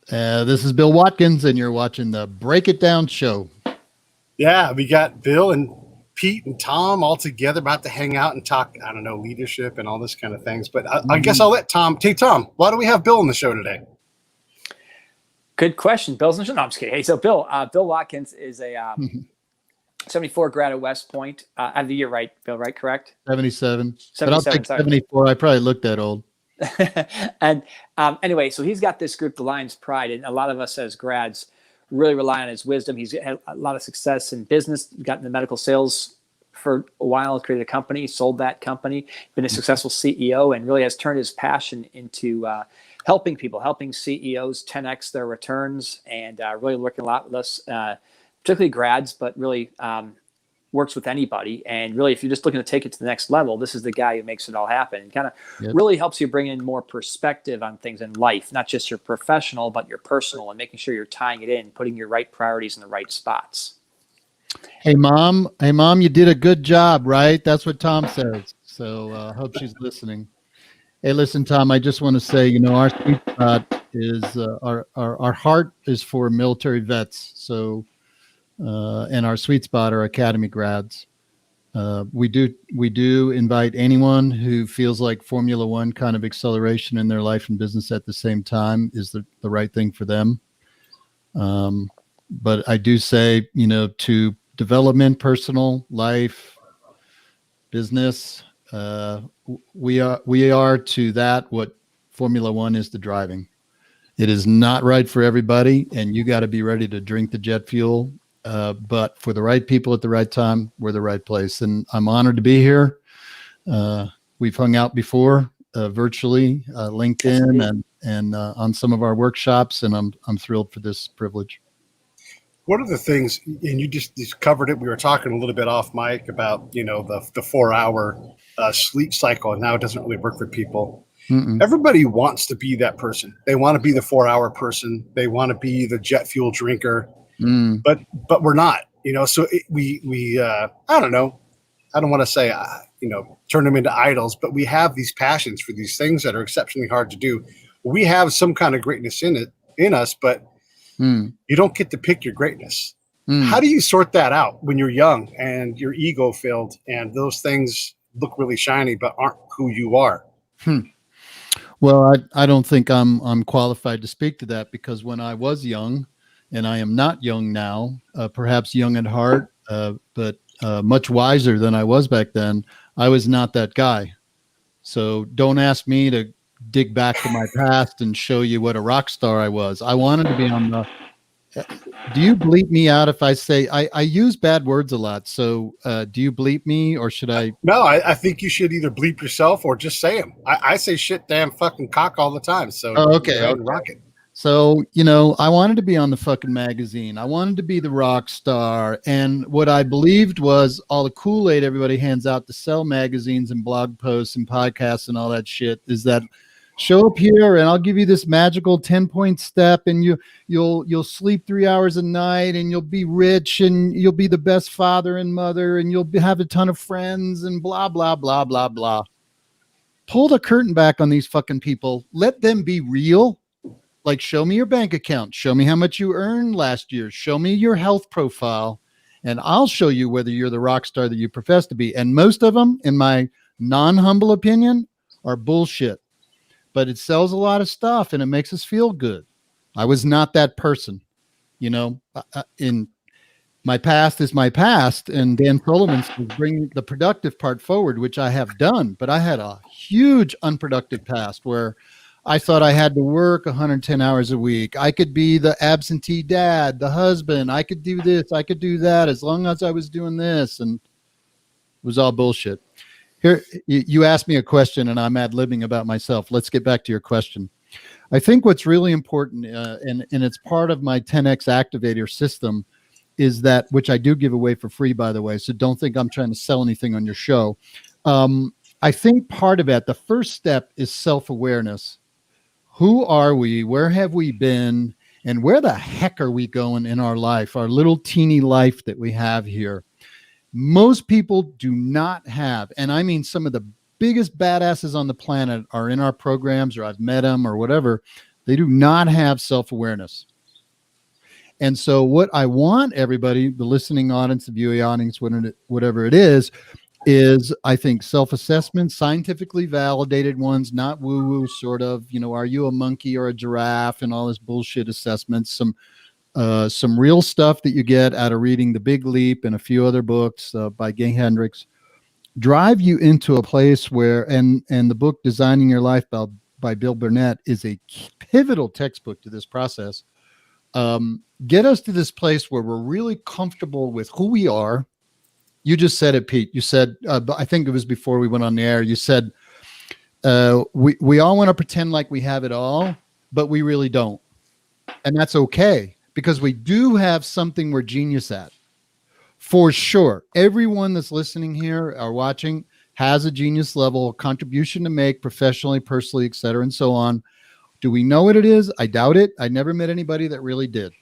This is Bill Watkins, and you're watching the Break It Down show. Yeah, we got Bill and Pete and Tom all together about to hang out and talk, I don't know, leadership and all this kind of things. But I guess I'll let Tom. Hey, Tom, why do we have Bill on the show today? Good question. Bill's on the show. No, I'm just kidding. Hey, so Bill Watkins is a 74 grad at West Point. I have the year right, Bill, right? Correct? 77. But I'll take 74. I probably look that old. And anyway, so he's got this group, the Lions Pride, and a lot of us as grads really rely on his wisdom. He's had a lot of success in business, got into medical sales for a while, created a company, sold that company, been a successful CEO, and really has turned his passion into helping people, helping CEOs 10x their returns, and really working a lot with us, particularly grads, but really works with anybody. And really, if you're just looking to take it to the next level, this is the guy who makes it all happen, and kind of really helps you bring in more perspective on things in life, not just your professional, but your personal, and making sure you're tying it in, putting your right priorities in the right spots. Hey, Mom, you did a good job, right? That's what Tom says. So I hope she's listening. Hey, listen, Tom, I just want to say, our sweet spot is our heart is for military vets. So, and our sweet spot are academy grads. We do invite anyone who feels like Formula One kind of acceleration in their life and business at the same time is the right thing for them. But I do say, to development, personal life, business, we are to that what Formula One is to driving. It is not right for everybody, and you got to be ready to drink the jet fuel. But for the right people at the right time, we're the right place. And I'm honored to be here. We've hung out before, virtually, LinkedIn and on some of our workshops, and I'm thrilled for this privilege. What are the things, and you just covered it, we were talking a little bit off mic about, the 4-hour sleep cycle, and how it doesn't really work for people. Everybody wants to be that person. They want to be the 4-hour person. They want to be the jet fuel drinker. But we're not, so we I don't know. I don't want to say, turn them into idols, but we have these passions for these things that are exceptionally hard to do. We have some kind of greatness in us, but you don't get to pick your greatness. How do you sort that out when you're young and your ego filled and those things look really shiny, but aren't who you are? Well, I don't think I'm qualified to speak to that, because when I was young, and I am not young now, perhaps young at heart, but much wiser than I was back then, I was not that guy. So don't ask me to dig back to my past and show you what a rock star I was. I wanted to be on the... Do you bleep me out if I say... I use bad words a lot, so do you bleep me, or should I... No, I think you should either bleep yourself or just say them. I say shit, damn, fucking cock all the time. So okay. Rock it. So, I wanted to be on the fucking magazine. I wanted to be the rock star. And what I believed was all the Kool-Aid everybody hands out to sell magazines and blog posts and podcasts and all that shit is that show up here and I'll give you this magical 10-point step, and you'll sleep 3 hours a night, and you'll be rich, and you'll be the best father and mother, and you'll have a ton of friends, and blah, blah, blah, blah, blah. Pull the curtain back on these fucking people. Let them be real. Like, show me your bank account. Show me how much you earned last year. Show me your health profile, and I'll show you whether you're the rock star that you profess to be. And most of them, in my non-humble opinion, are bullshit. But it sells a lot of stuff, and it makes us feel good. I was not that person. In my past is my past, and Dan Sullivan's bringing the productive part forward, which I have done. But I had a huge unproductive past where I thought I had to work 110 hours a week. I could be the absentee dad, the husband. I could do this. I could do that as long as I was doing this. And it was all bullshit. Here, you asked me a question, and I'm ad-libbing about myself. Let's get back to your question. I think what's really important, and it's part of my 10X activator system, is that, which I do give away for free, by the way, so don't think I'm trying to sell anything on your show. I think part of it, the first step, is self-awareness. Who are we? Where have we been? And where the heck are we going in our life, our little teeny life that we have here? Most people do not have, and I mean some of the biggest badasses on the planet are in our programs, or I've met them or whatever. They do not have self-awareness. And so what I want everybody, the listening audience, the viewing audience, whatever it is I think self-assessment, scientifically validated ones, not woo-woo sort of, are you a monkey or a giraffe and all this bullshit assessments, some real stuff that you get out of reading The Big Leap and a few other books by Gay Hendricks, drive you into a place where, and the book Designing Your Life by Bill Burnett is a pivotal textbook to this process. Get us to this place where we're really comfortable with who we are. You just said it, Pete. You said, I think it was before we went on the air, you said, we all want to pretend like we have it all, but we really don't. And that's okay, because we do have something we're genius at. For sure. Everyone that's listening here or watching has a genius level contribution to make professionally, personally, et cetera, and so on. Do we know what it is? I doubt it. I never met anybody that really did.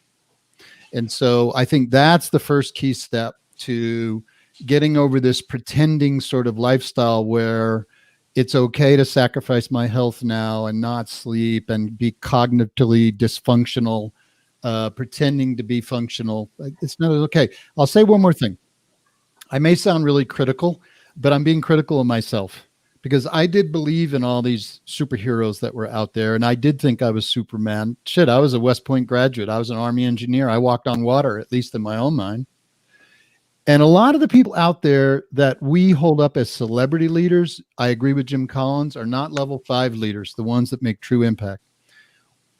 And so I think that's the first key step to getting over this pretending sort of lifestyle where it's okay to sacrifice my health now and not sleep and be cognitively dysfunctional, pretending to be functional. It's not okay. I'll say one more thing. I may sound really critical, but I'm being critical of myself, because I did believe in all these superheroes that were out there, and I did think I was Superman. Shit, I was a West Point graduate. I was an Army engineer. I walked on water, at least in my own mind. And a lot of the people out there that we hold up as celebrity leaders, I agree with Jim Collins, are not level 5 leaders, the ones that make true impact.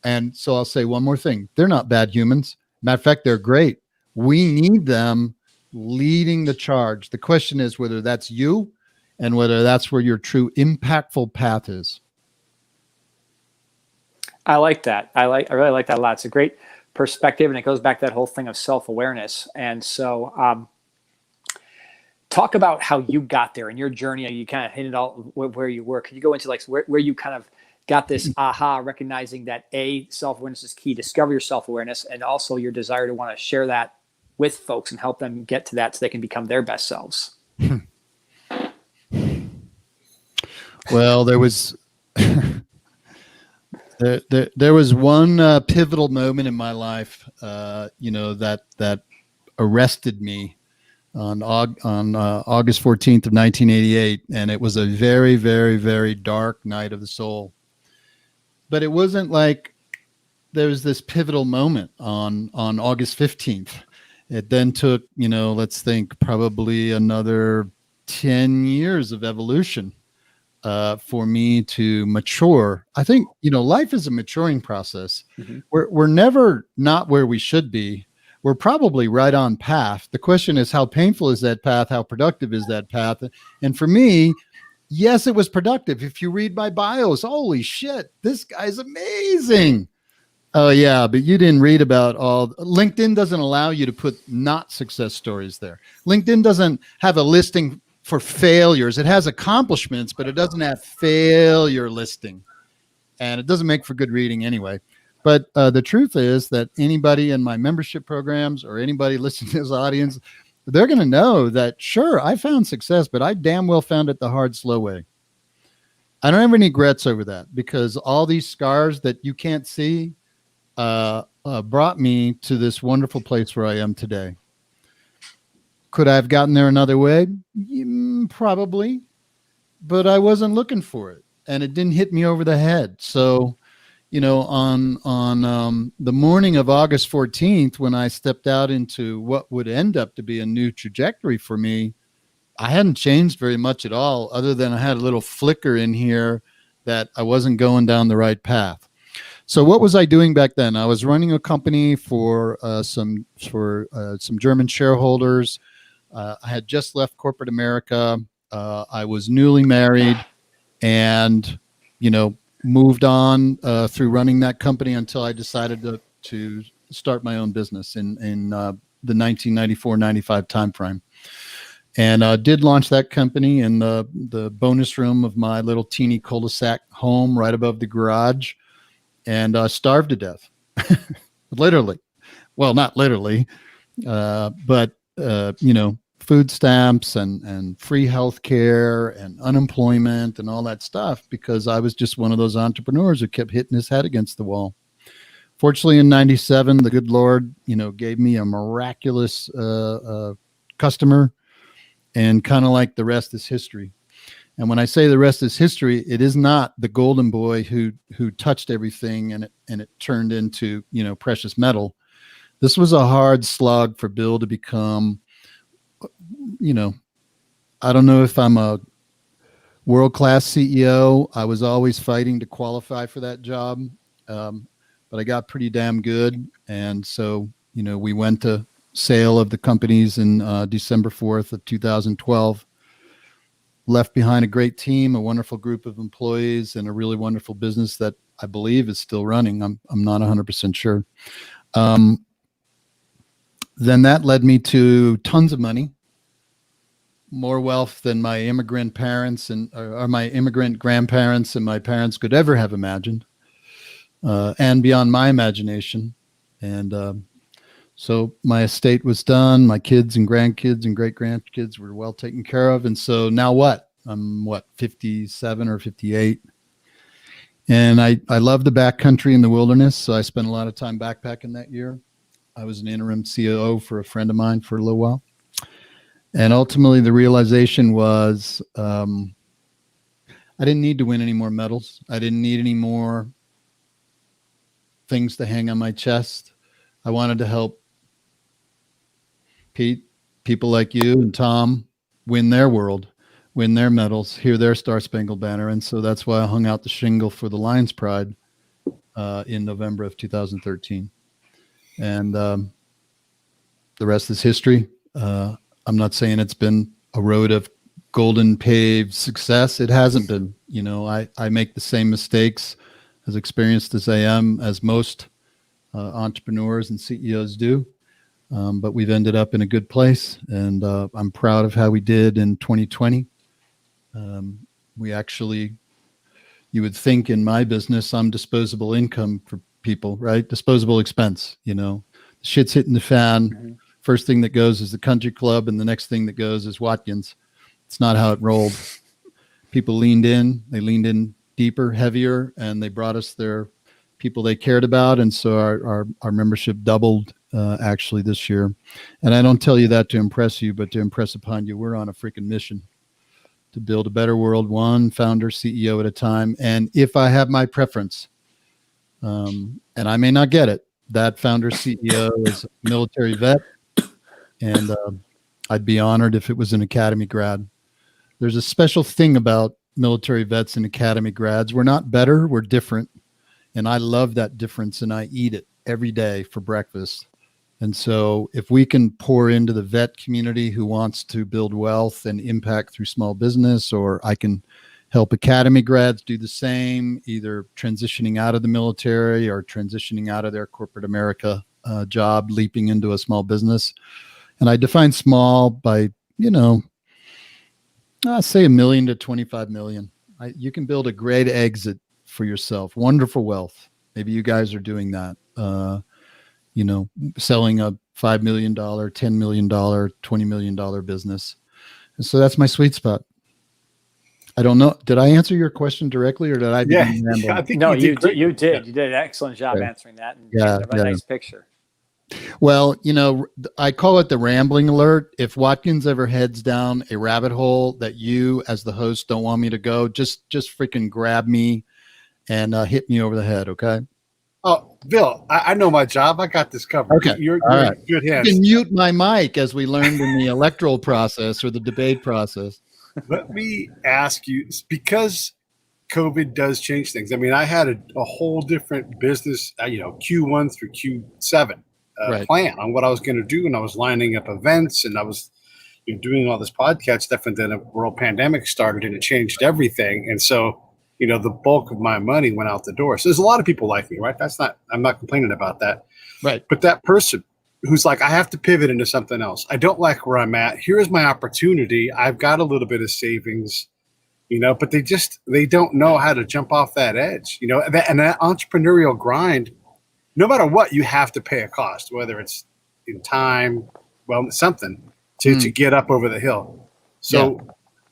And so I'll say one more thing. They're not bad humans. Matter of fact, they're great. We need them leading the charge. The question is whether that's you and whether that's where your true impactful path is. I like that. I really like that a lot. It's a great perspective, and it goes back to that whole thing of self-awareness. And so talk about how you got there in your journey. You kind of hinted all where you were. Can you go into like where you kind of got this aha, recognizing that self-awareness is key, discover your self-awareness, and also your desire to want to share that with folks and help them get to that so they can become their best selves? Well, there was there was one pivotal moment in my life, that arrested me on August 14th of 1988, and it was a very, very, very dark night of the soul. But it wasn't like there was this pivotal moment on August 15th. It then took, let's think, probably another 10 years of evolution for me to mature. I think, life is a maturing process. Mm-hmm. We're never not where we should be. We're probably right on path. The question is, how painful is that path? How productive is that path? And for me, yes, it was productive. If you read my bios, holy shit, this guy's amazing. Oh yeah, but you didn't read about LinkedIn doesn't allow you to put not success stories there. LinkedIn doesn't have a listing for failures. It has accomplishments, but it doesn't have failure listing. And it doesn't make for good reading anyway. But the truth is that anybody in my membership programs or anybody listening to this audience, they're going to know that, sure, I found success, but I damn well found it the hard, slow way. I don't have any regrets over that, because all these scars that you can't see brought me to this wonderful place where I am today. Could I have gotten there another way? Probably, but I wasn't looking for it, and it didn't hit me over the head. So, on the morning of August 14th, when I stepped out into what would end up to be a new trajectory for me, I hadn't changed very much at all, other than I had a little flicker in here that I wasn't going down the right path. So what was I doing back then? I was running a company for some German shareholders. I had just left corporate America. I was newly married, and moved on through running that company until I decided to start my own business in the 1994-95 timeframe. And did launch that company in the bonus room of my little teeny cul-de-sac home right above the garage, and starved to death. Literally. Well, not literally, but food stamps and free health care and unemployment and all that stuff, because I was just one of those entrepreneurs who kept hitting his head against the wall. Fortunately, in 97, the good Lord, gave me a miraculous customer, and kind of like the rest is history. And when I say the rest is history, it is not the golden boy who touched everything and it turned into, precious metal. This was a hard slog for Bill to become, I don't know if I'm a world-class CEO. I was always fighting to qualify for that job. But I got pretty damn good. And so, we went to sale of the companies in December 4th of 2012. Left behind a great team, a wonderful group of employees, and a really wonderful business that I believe is still running. I'm not 100% sure. Then that led me to tons of money, more wealth than my immigrant parents or my immigrant grandparents and my parents could ever have imagined, and beyond my imagination. And so my estate was done. My kids and grandkids and great grandkids were well taken care of. And so now what? I'm 57 or 58. And I love the backcountry and the wilderness. So I spent a lot of time backpacking that year. I was an interim COO for a friend of mine for a little while. And ultimately the realization was, I didn't need to win any more medals. I didn't need any more things to hang on my chest. I wanted to help Pete, people like you and Tom, win their world, win their medals, hear their Star Spangled Banner. And so that's why I hung out the shingle for the Lions Pride in November of 2013. And the rest is history. I'm not saying it's been a road of golden paved success. It hasn't been. I make the same mistakes, as experienced as I am, as most entrepreneurs and CEOs do. But we've ended up in a good place, and I'm proud of how we did in 2020. We actually, you would think in my business, I'm disposable income for people, right? Disposable expense, shit's hitting the fan. Mm-hmm. First thing that goes is the country club, and the next thing that goes is Watkins. It's not how it rolled. People leaned in, they leaned in deeper, heavier, and they brought us their people they cared about. And so our membership doubled actually this year. And I don't tell you that to impress you, but to impress upon you, we're on a freaking mission to build a better world, one founder, CEO at a time. And if I have my preference, and I may not get it, that founder CEO is a military vet. And I'd be honored if it was an academy grad. There's a special thing about military vets and academy grads. We're not better, we're different. And I love that difference, and I eat it every day for breakfast. And so if we can pour into the vet community who wants to build wealth and impact through small business, or I can help academy grads do the same, either transitioning out of the military or transitioning out of their corporate America job, leaping into a small business. And I define small by, say $1 million to 25 million. You can build a great exit for yourself, wonderful wealth. Maybe you guys are doing that, selling a $5 million, $10 million, $20 million business. And so that's my sweet spot. I don't know. Did I answer your question directly, or did I? Yeah, I think you did. You did an excellent job answering that, and have a nice picture. Well, I call it the rambling alert. If Watkins ever heads down a rabbit hole that you as the host don't want me to go, just freaking grab me and hit me over the head. Okay. Oh, Bill, I know my job. I got this covered. Okay. You're right. in good hands. You can mute my mic, as we learned in the electoral process or the debate process. Let me ask you, because COVID does change things. I mean, I had a whole different business, Q1 through Q7 plan on what I was going to do. And I was lining up events, and I was doing all this podcast stuff. And then a world pandemic started, and it changed everything. And so, the bulk of my money went out the door. So there's a lot of people like me, right? I'm not complaining about that. Right. But that person who's like, I have to pivot into something else. I don't like where I'm at. Here's my opportunity. I've got a little bit of savings, but they don't know how to jump off that edge, and that entrepreneurial grind, no matter what, you have to pay a cost, whether it's in time, something. to get up over the hill. So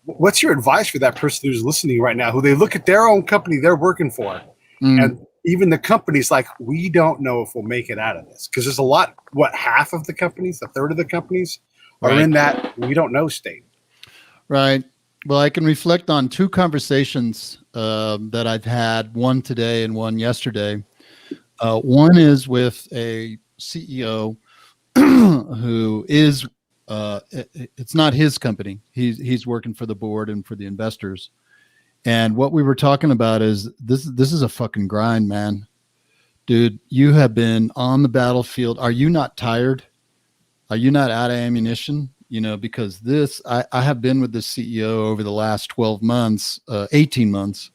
what's your advice for that person who's listening right now, who they look at their own company they're working for, and even the company's like, we don't know if we'll make it out of this? Because there's a lot, half of the companies, a third of the companies are in that we don't know state. Right. Well, I can reflect on two conversations that I've had, one today and one yesterday. One is with a CEO who is, it's not his company. He's working for the board and for the investors. And what we were talking about is this is a fucking grind, man. Dude, you have been on the battlefield. Are you not tired? Are you not out of ammunition? Because I have been with this CEO over the last 12 months, 18 months.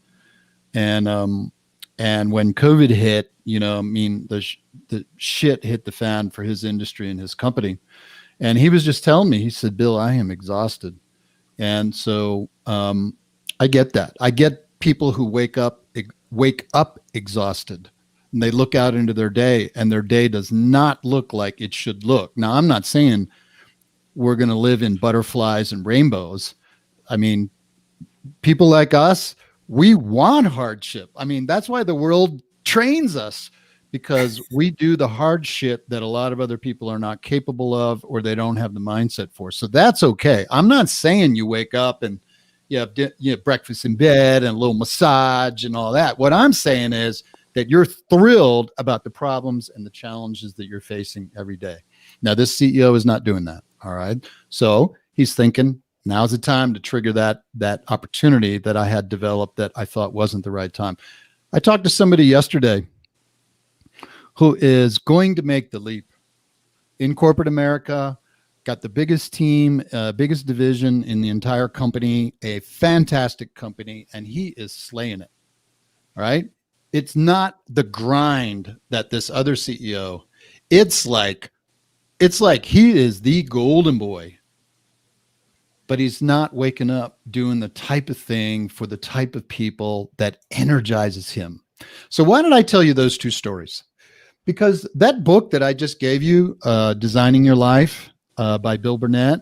And when COVID hit, the shit hit the fan for his industry and his company. And he was just telling me, he said, Bill, I am exhausted. And so I get that. I get people who wake up exhausted, and they look out into their day, and their day does not look like it should look. Now, I'm not saying we're going to live in butterflies and rainbows. I mean, people like us, we want hardship. I mean, that's why the world trains us, because we do the hard shit that a lot of other people are not capable of, or they don't have the mindset for. So that's okay. I'm not saying you wake up and you have breakfast in bed and a little massage and all that. What I'm saying is that you're thrilled about the problems and the challenges that you're facing every day. Now, this CEO is not doing that. All right. So he's thinking, now's the time to trigger that opportunity that I had developed that I thought wasn't the right time. I talked to somebody yesterday who is going to make the leap in corporate America, got the biggest team, biggest division in the entire company, a fantastic company, and he is slaying it. All right. It's not the grind that this other CEO, it's like he is the golden boy, but he's not waking up doing the type of thing for the type of people that energizes him. So why did I tell you those two stories? Because that book that I just gave you, Designing Your Life by Bill Burnett,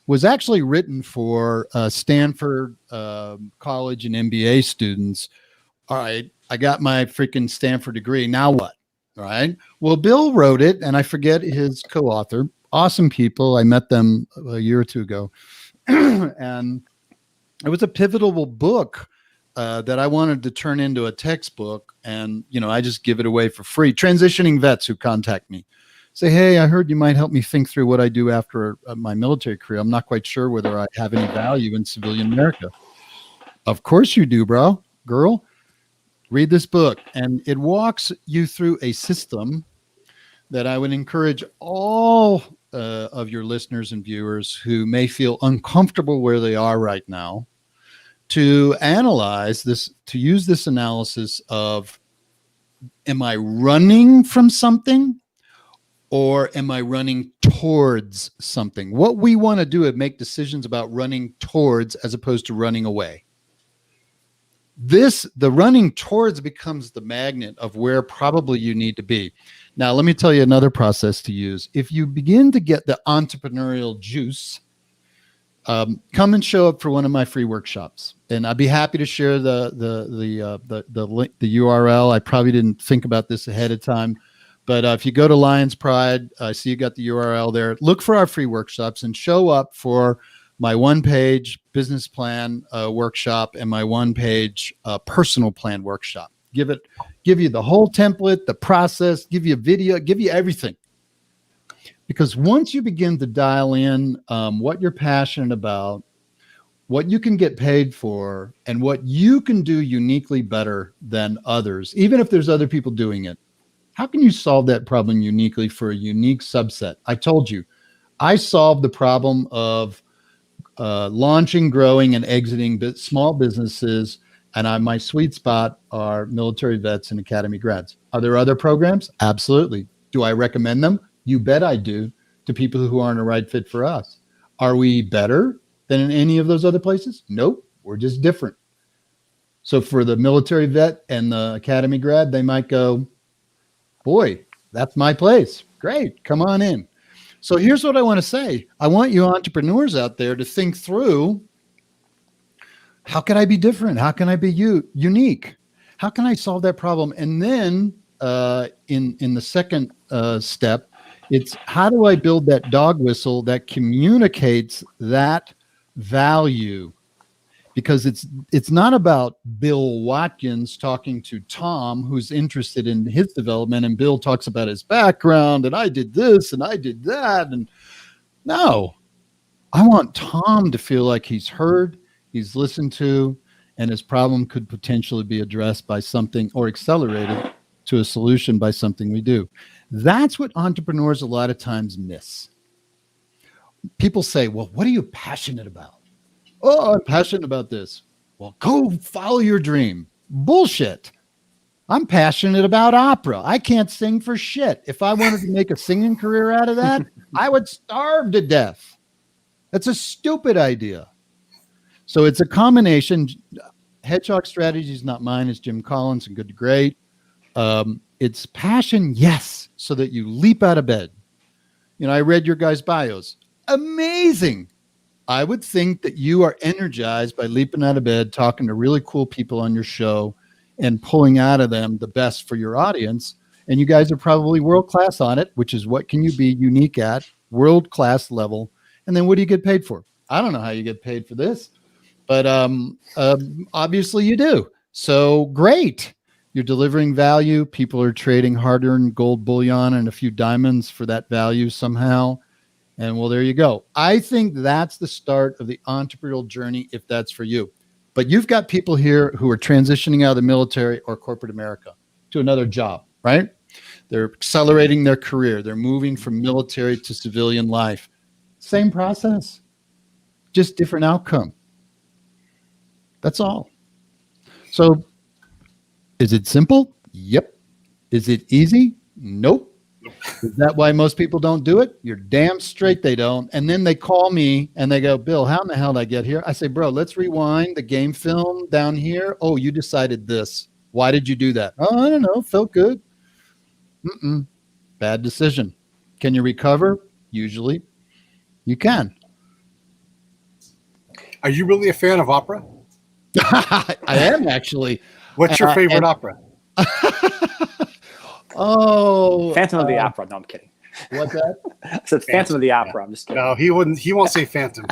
was actually written for Stanford college and MBA students. All right, I got my freaking Stanford degree. Now what? All right. Well, Bill wrote it, and I forget his co-author. Awesome people. I met them a year or two ago. And it was a pivotal book that I wanted to turn into a textbook. And, I just give it away for free. Transitioning vets who contact me say, hey, I heard you might help me think through what I do after my military career. I'm not quite sure whether I have any value in civilian America. Of course you do, girl. Read this book, and it walks you through a system that I would encourage all of your listeners and viewers who may feel uncomfortable where they are right now to analyze this, to use this analysis of, am I running from something or am I running towards something? What we want to do is make decisions about running towards as opposed to running away. The running towards becomes the magnet of where probably you need to be. Now, let me tell you another process to use. If you begin to get the entrepreneurial juice, come and show up for one of my free workshops, and I'd be happy to share the link, the URL. I probably didn't think about this ahead of time, but if you go to Lions Pride, I see you got the URL there. Look for our free workshops and show up for my one-page business plan workshop and my one-page personal plan workshop. Give you the whole template, the process, give you a video, give you everything. Because once you begin to dial in what you're passionate about, what you can get paid for, and what you can do uniquely better than others, even if there's other people doing it, how can you solve that problem uniquely for a unique subset? I told you, I solved the problem of launching, growing, and exiting small businesses. And my sweet spot are military vets and academy grads. Are there other programs? Absolutely. Do I recommend them? You bet I do, to people who aren't a right fit for us. Are we better than in any of those other places? Nope. We're just different. So for the military vet and the academy grad, they might go, boy, that's my place. Great. Come on in. So here's what I want to say. I want you entrepreneurs out there to think through, how can I be different? How can I be unique? How can I solve that problem? And then in the second step, it's how do I build that dog whistle that communicates that value? Because it's not about Bill Watkins talking to Tom, who's interested in his development, and Bill talks about his background, and I did this and I did that. And no, I want Tom to feel like he's heard, he's listened to, and his problem could potentially be addressed by something, or accelerated to a solution by something we do. That's what entrepreneurs a lot of times miss. People say, well, what are you passionate about? Oh, I'm passionate about this. Well, go follow your dream. Bullshit. I'm passionate about opera. I can't sing for shit. If I wanted to make a singing career out of that, I would starve to death. That's a stupid idea. So it's a combination. Hedgehog strategy is not mine. It's Jim Collins and Good to Great. It's passion, yes, so that you leap out of bed. You know, I read your guys' bios. Amazing. I would think that you are energized by leaping out of bed, talking to really cool people on your show, and pulling out of them the best for your audience. And you guys are probably world-class on it, which is what can you be unique at, world-class level. And then what do you get paid for? I don't know how you get paid for this, but obviously you do. So great. You're delivering value. People are trading hard-earned gold bullion and a few diamonds for that value somehow. And well, there you go. I think that's the start of the entrepreneurial journey, if that's for you. But you've got people here who are transitioning out of the military or corporate America to another job, right? They're accelerating their career. They're moving from military to civilian life. Same process, just different outcome. That's all. So is it simple? Yep. Is it easy? Nope. Is that why most people don't do it? You're damn straight they don't. And then they call me and they go, Bill, how in the hell did I get here? I say, bro, let's rewind the game film down here. Oh, you decided this. Why did you do that? Oh, I don't know. Felt good. Bad decision. Can you recover? Usually you can. Are you really a fan of opera? I am actually. What's your favorite opera? Oh, Phantom of the Opera. No, I'm kidding. What's that? I said Phantom of the Opera. I'm just kidding. No, he wouldn't. He won't say Phantom.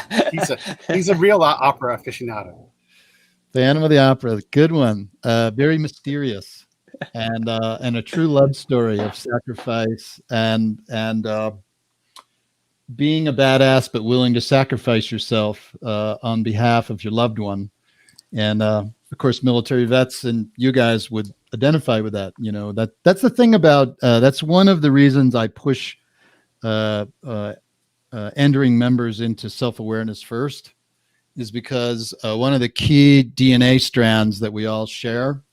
He's a real opera aficionado. Phantom of the Opera, good one. Very mysterious, and a true love story of sacrifice and being a badass, but willing to sacrifice yourself on behalf of your loved one. And of course, military vets and you guys would identify with that. You know, that's the thing about that's one of the reasons I push entering members into self-awareness first, is because one of the key DNA strands that we all share,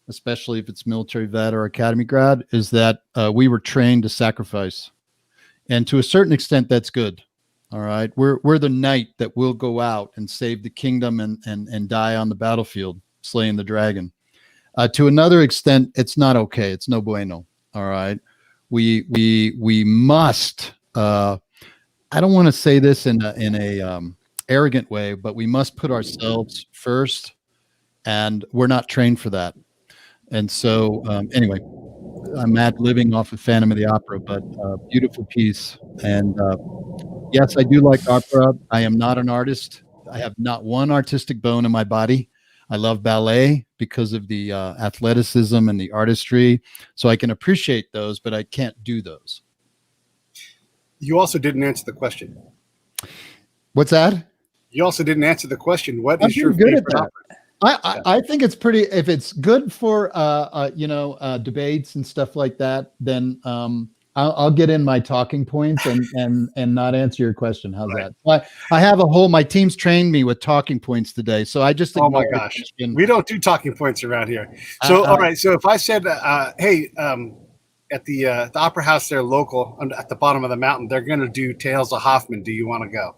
especially if it's military vet or academy grad, is that we were trained to sacrifice, and to a certain extent that's good. All right, we're the knight that will go out and save the kingdom and die on the battlefield, slaying the dragon. To another extent, it's not okay. It's no bueno. All right, we must. I don't want to say this in a arrogant way, but we must put ourselves first, and we're not trained for that. And so, anyway, I'm living off of Phantom of the Opera, but beautiful piece. And yes, I do like opera. I am not an artist. I have not one artistic bone in my body. I love ballet because of the athleticism and the artistry. So I can appreciate those, but I can't do those. You also didn't answer the question. What's that? You also didn't answer the question. What is your good favorite opera? I think it's pretty, if it's good for, debates and stuff like that, then I'll get in my talking points and not answer your question. How's that? I have my team's trained me with talking points today. So I just, oh my gosh, we don't do talking points around here. So, all right. So if I said, hey, at the Opera House there local at the bottom of the mountain, they're going to do Tales of Hoffman. Do you want to go?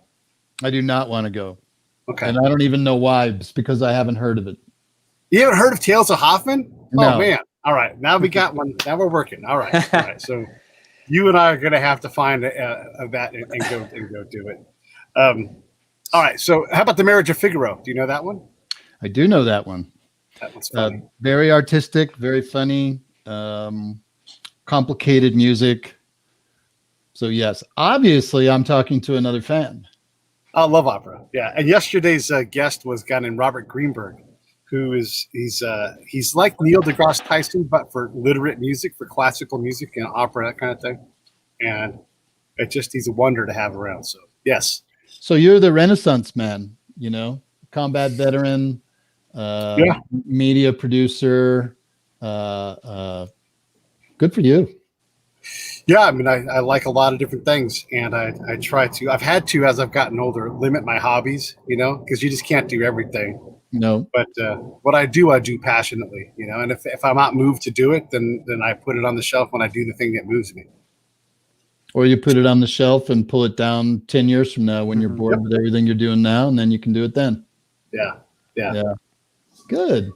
I do not want to go. Okay. And I don't even know why. It's because I haven't heard of it. You haven't heard of Tales of Hoffman? No. Oh man. All right. Now we got one. Now we're working. All right. All right. So You and I are going to have to find that and go do it. All right. So how about the Marriage of Figaro? Do you know that one? I do know that one. That one's funny. Very artistic, very funny, complicated music. So yes, obviously I'm talking to another fan. I love opera. Yeah. And yesterday's guest was a guy named Robert Greenberg, who he's like Neil deGrasse Tyson, but for literate music, for classical music and opera, that kind of thing. And he's a wonder to have around. So yes. So you're the Renaissance man, combat veteran, media producer. Good for you. Yeah, I mean, I like a lot of different things, and I try to. I've had to, as I've gotten older, limit my hobbies, because you just can't do everything. No. But what I do passionately, and if I'm not moved to do it, then I put it on the shelf when I do the thing that moves me. Or you put it on the shelf and pull it down 10 years from now when you're bored with everything you're doing now, and then you can do it then. Yeah. Good.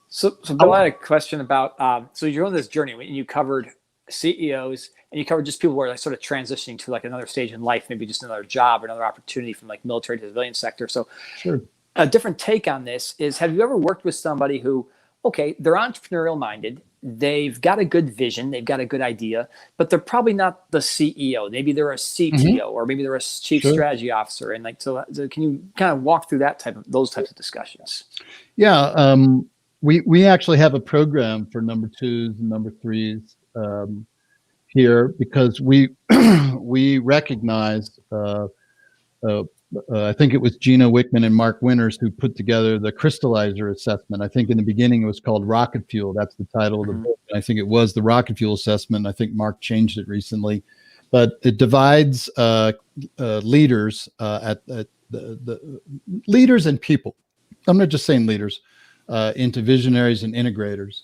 So Bill, I had a question about, so you're on this journey and you covered CEOs and you covered just people who are like sort of transitioning to like another stage in life, maybe just another job or another opportunity from like military to the civilian sector. So sure. A different take on this is, have you ever worked with somebody who, okay, they're entrepreneurial minded, they've got a good vision, they've got a good idea, but they're probably not the CEO. Maybe they're a CTO or maybe they're a chief strategy officer. And like, so can you kind of walk through those types of discussions? Yeah. We actually have a program for number twos and number threes here because we recognize, I think it was Gino Wickman and Mark Winters who put together the crystallizer assessment. I think in the beginning it was called Rocket Fuel. That's the title of the book. And I think it was the Rocket Fuel assessment. I think Mark changed it recently, but it divides leaders at the leaders and people. I'm not just saying leaders into visionaries and integrators.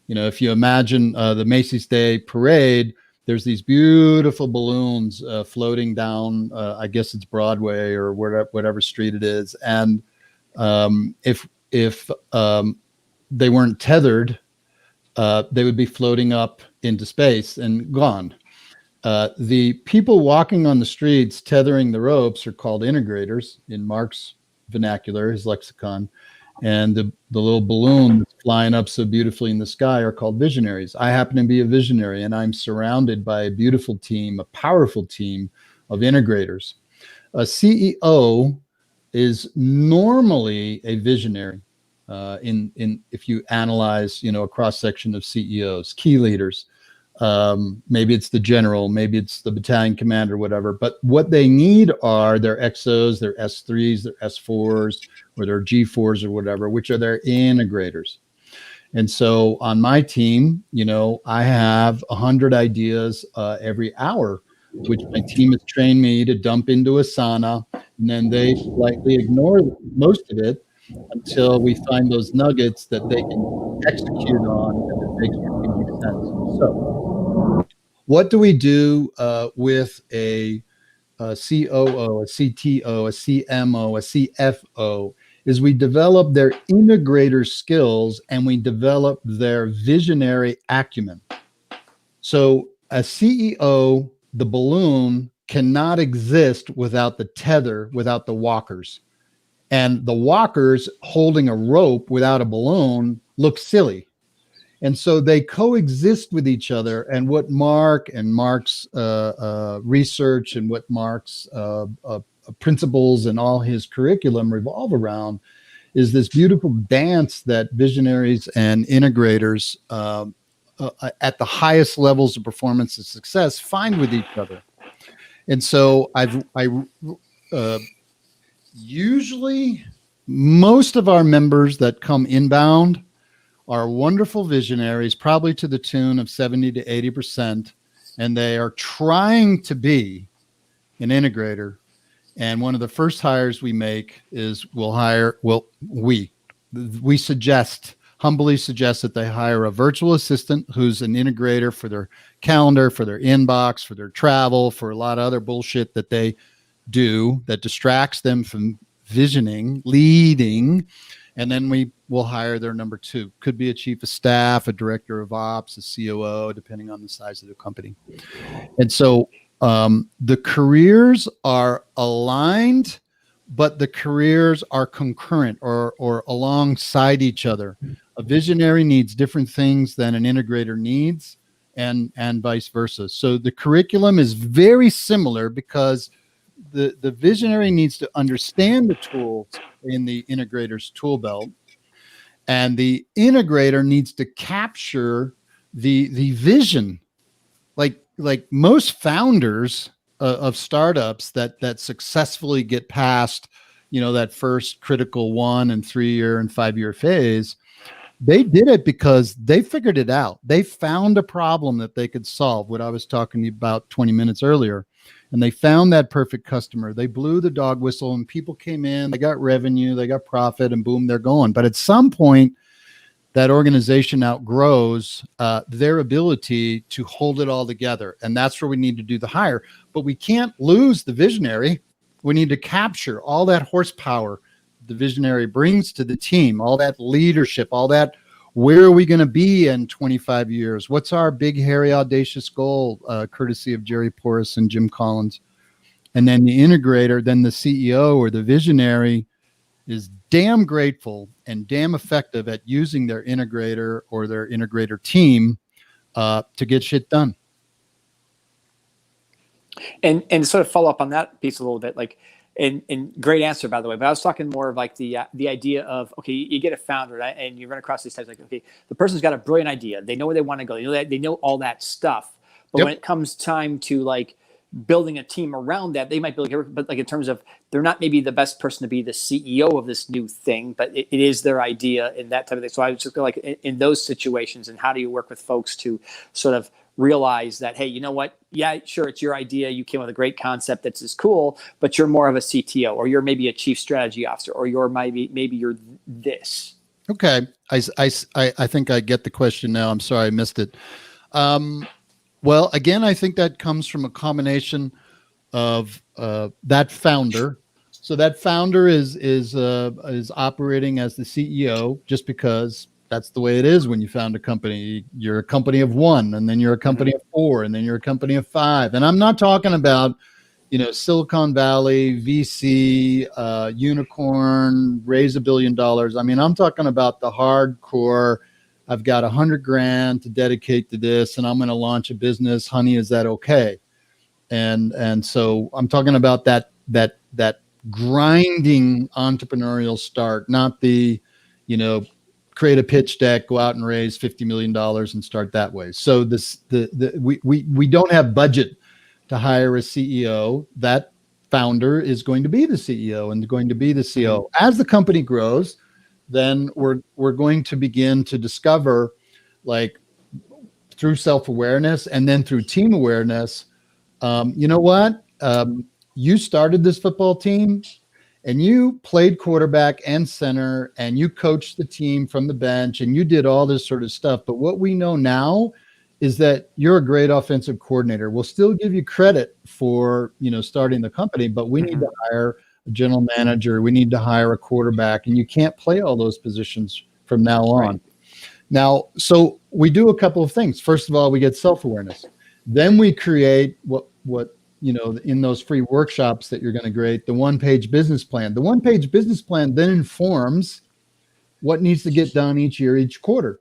If you imagine the Macy's Day Parade, there's these beautiful balloons floating down, I guess it's Broadway or whatever street it is. And if they weren't tethered, they would be floating up into space and gone. The people walking on the streets tethering the ropes are called integrators in Mark's vernacular, his lexicon. And the little balloon that's flying up so beautifully in the sky are called visionaries. I happen to be a visionary, and I'm surrounded by a beautiful team, a powerful team of integrators. A CEO is normally a visionary. If you analyze, a cross section of CEOs, key leaders. Maybe it's the general, maybe it's the battalion commander, whatever. But what they need are their XOs, their S3s, their S4s, or their G4s or whatever, which are their integrators. And so on my team, I have 100 ideas every hour, which my team has trained me to dump into Asana, and then they slightly ignore most of it until we find those nuggets that they can execute on and that makes strategic sense. So what do we do with a COO, a CTO, a CMO, a CFO? Is we develop their integrator skills and we develop their visionary acumen. So a CEO, the balloon, cannot exist without the tether, without the walkers. And the walkers holding a rope without a balloon looks silly. And so they coexist with each other. And what Mark and Mark's research and what Mark's principles and all his curriculum revolve around is this beautiful dance that visionaries and integrators at the highest levels of performance and success find with each other. And so usually most of our members that come inbound are wonderful visionaries, probably to the tune of 70 to 80%, and they are trying to be an integrator. And one of the first hires we make is we humbly suggest that they hire a virtual assistant who's an integrator for their calendar, for their inbox, for their travel, for a lot of other bullshit that they do that distracts them from visioning, leading, And then we will hire their number 2. Could be a chief of staff, a director of ops, a COO, depending on the size of the company. And so the careers are aligned, but the careers are concurrent or alongside each other. A visionary needs different things than an integrator needs, and vice versa. So the curriculum is very similar because the visionary needs to understand the tools in the integrator's tool belt, and the integrator needs to capture the vision. Like most founders of startups that successfully get past, that first critical 1 and 3 year and 5 year phase, they did it because they figured it out. They found a problem that they could solve, what I was talking about 20 minutes earlier. And they found that perfect customer. They blew the dog whistle and people came in, they got revenue, they got profit, and boom, they're going. But at some point, that organization outgrows their ability to hold it all together. And that's where we need to do the hire. But we can't lose the visionary. We need to capture all that horsepower the visionary brings to the team, all that leadership, all that, where are we going to be in 25 years? What's our big, hairy, audacious goal, courtesy of Jerry Porras and Jim Collins. And then the integrator, then the CEO or the visionary is damn grateful and damn effective at using their integrator or their integrator team to get shit done. And sort of follow up on that piece a little bit, like, and great answer, by the way, but I was talking more of like the idea of, okay, you get a founder, right, and you run across these types, like, okay, the person's got a brilliant idea. They know where they want to go. They know all that stuff. But when it comes time to like building a team around that, they might be like, but like in terms of, they're not maybe the best person to be the CEO of this new thing, but it is their idea and that type of thing. So I was just like, in those situations, and how do you work with folks to sort of realize that, hey, you know what? Yeah, sure, it's your idea. You came with a great concept that's as cool, but you're more of a CTO, or you're maybe a chief strategy officer, or you're maybe you're this. Okay, I think I get the question now. I'm sorry I missed it. Well, again, I think that comes from a combination of that founder. So that founder is operating as the CEO just because that's the way it is when you found a company. You're a company of 1, and then you're a company of 4, and then you're a company of 5. And I'm not talking about, Silicon Valley, VC, unicorn, raise $1 billion. I mean, I'm talking about the hardcore. I've got $100,000 to dedicate to this, and I'm going to launch a business. Honey, is that okay? And so I'm talking about that grinding entrepreneurial start, not the, create a pitch deck, go out and raise $50 million and start that way. So we don't have budget to hire a CEO. That founder is going to be the CEO and going to be the CEO. As the company grows, then we're going to begin to discover, like, through self-awareness and then through team awareness, you know what? You started this football team and you played quarterback and center and you coached the team from the bench and you did all this sort of stuff. But what we know now is that you're a great offensive coordinator. We'll still give you credit for, starting the company, but we need to hire a general manager. We need to hire a quarterback, and you can't play all those positions from now on. Right. Now, so we do a couple of things. First of all, we get self-awareness. Then we create what in those free workshops that you're going to create, the one-page business plan. The one-page business plan then informs what needs to get done each year, each quarter.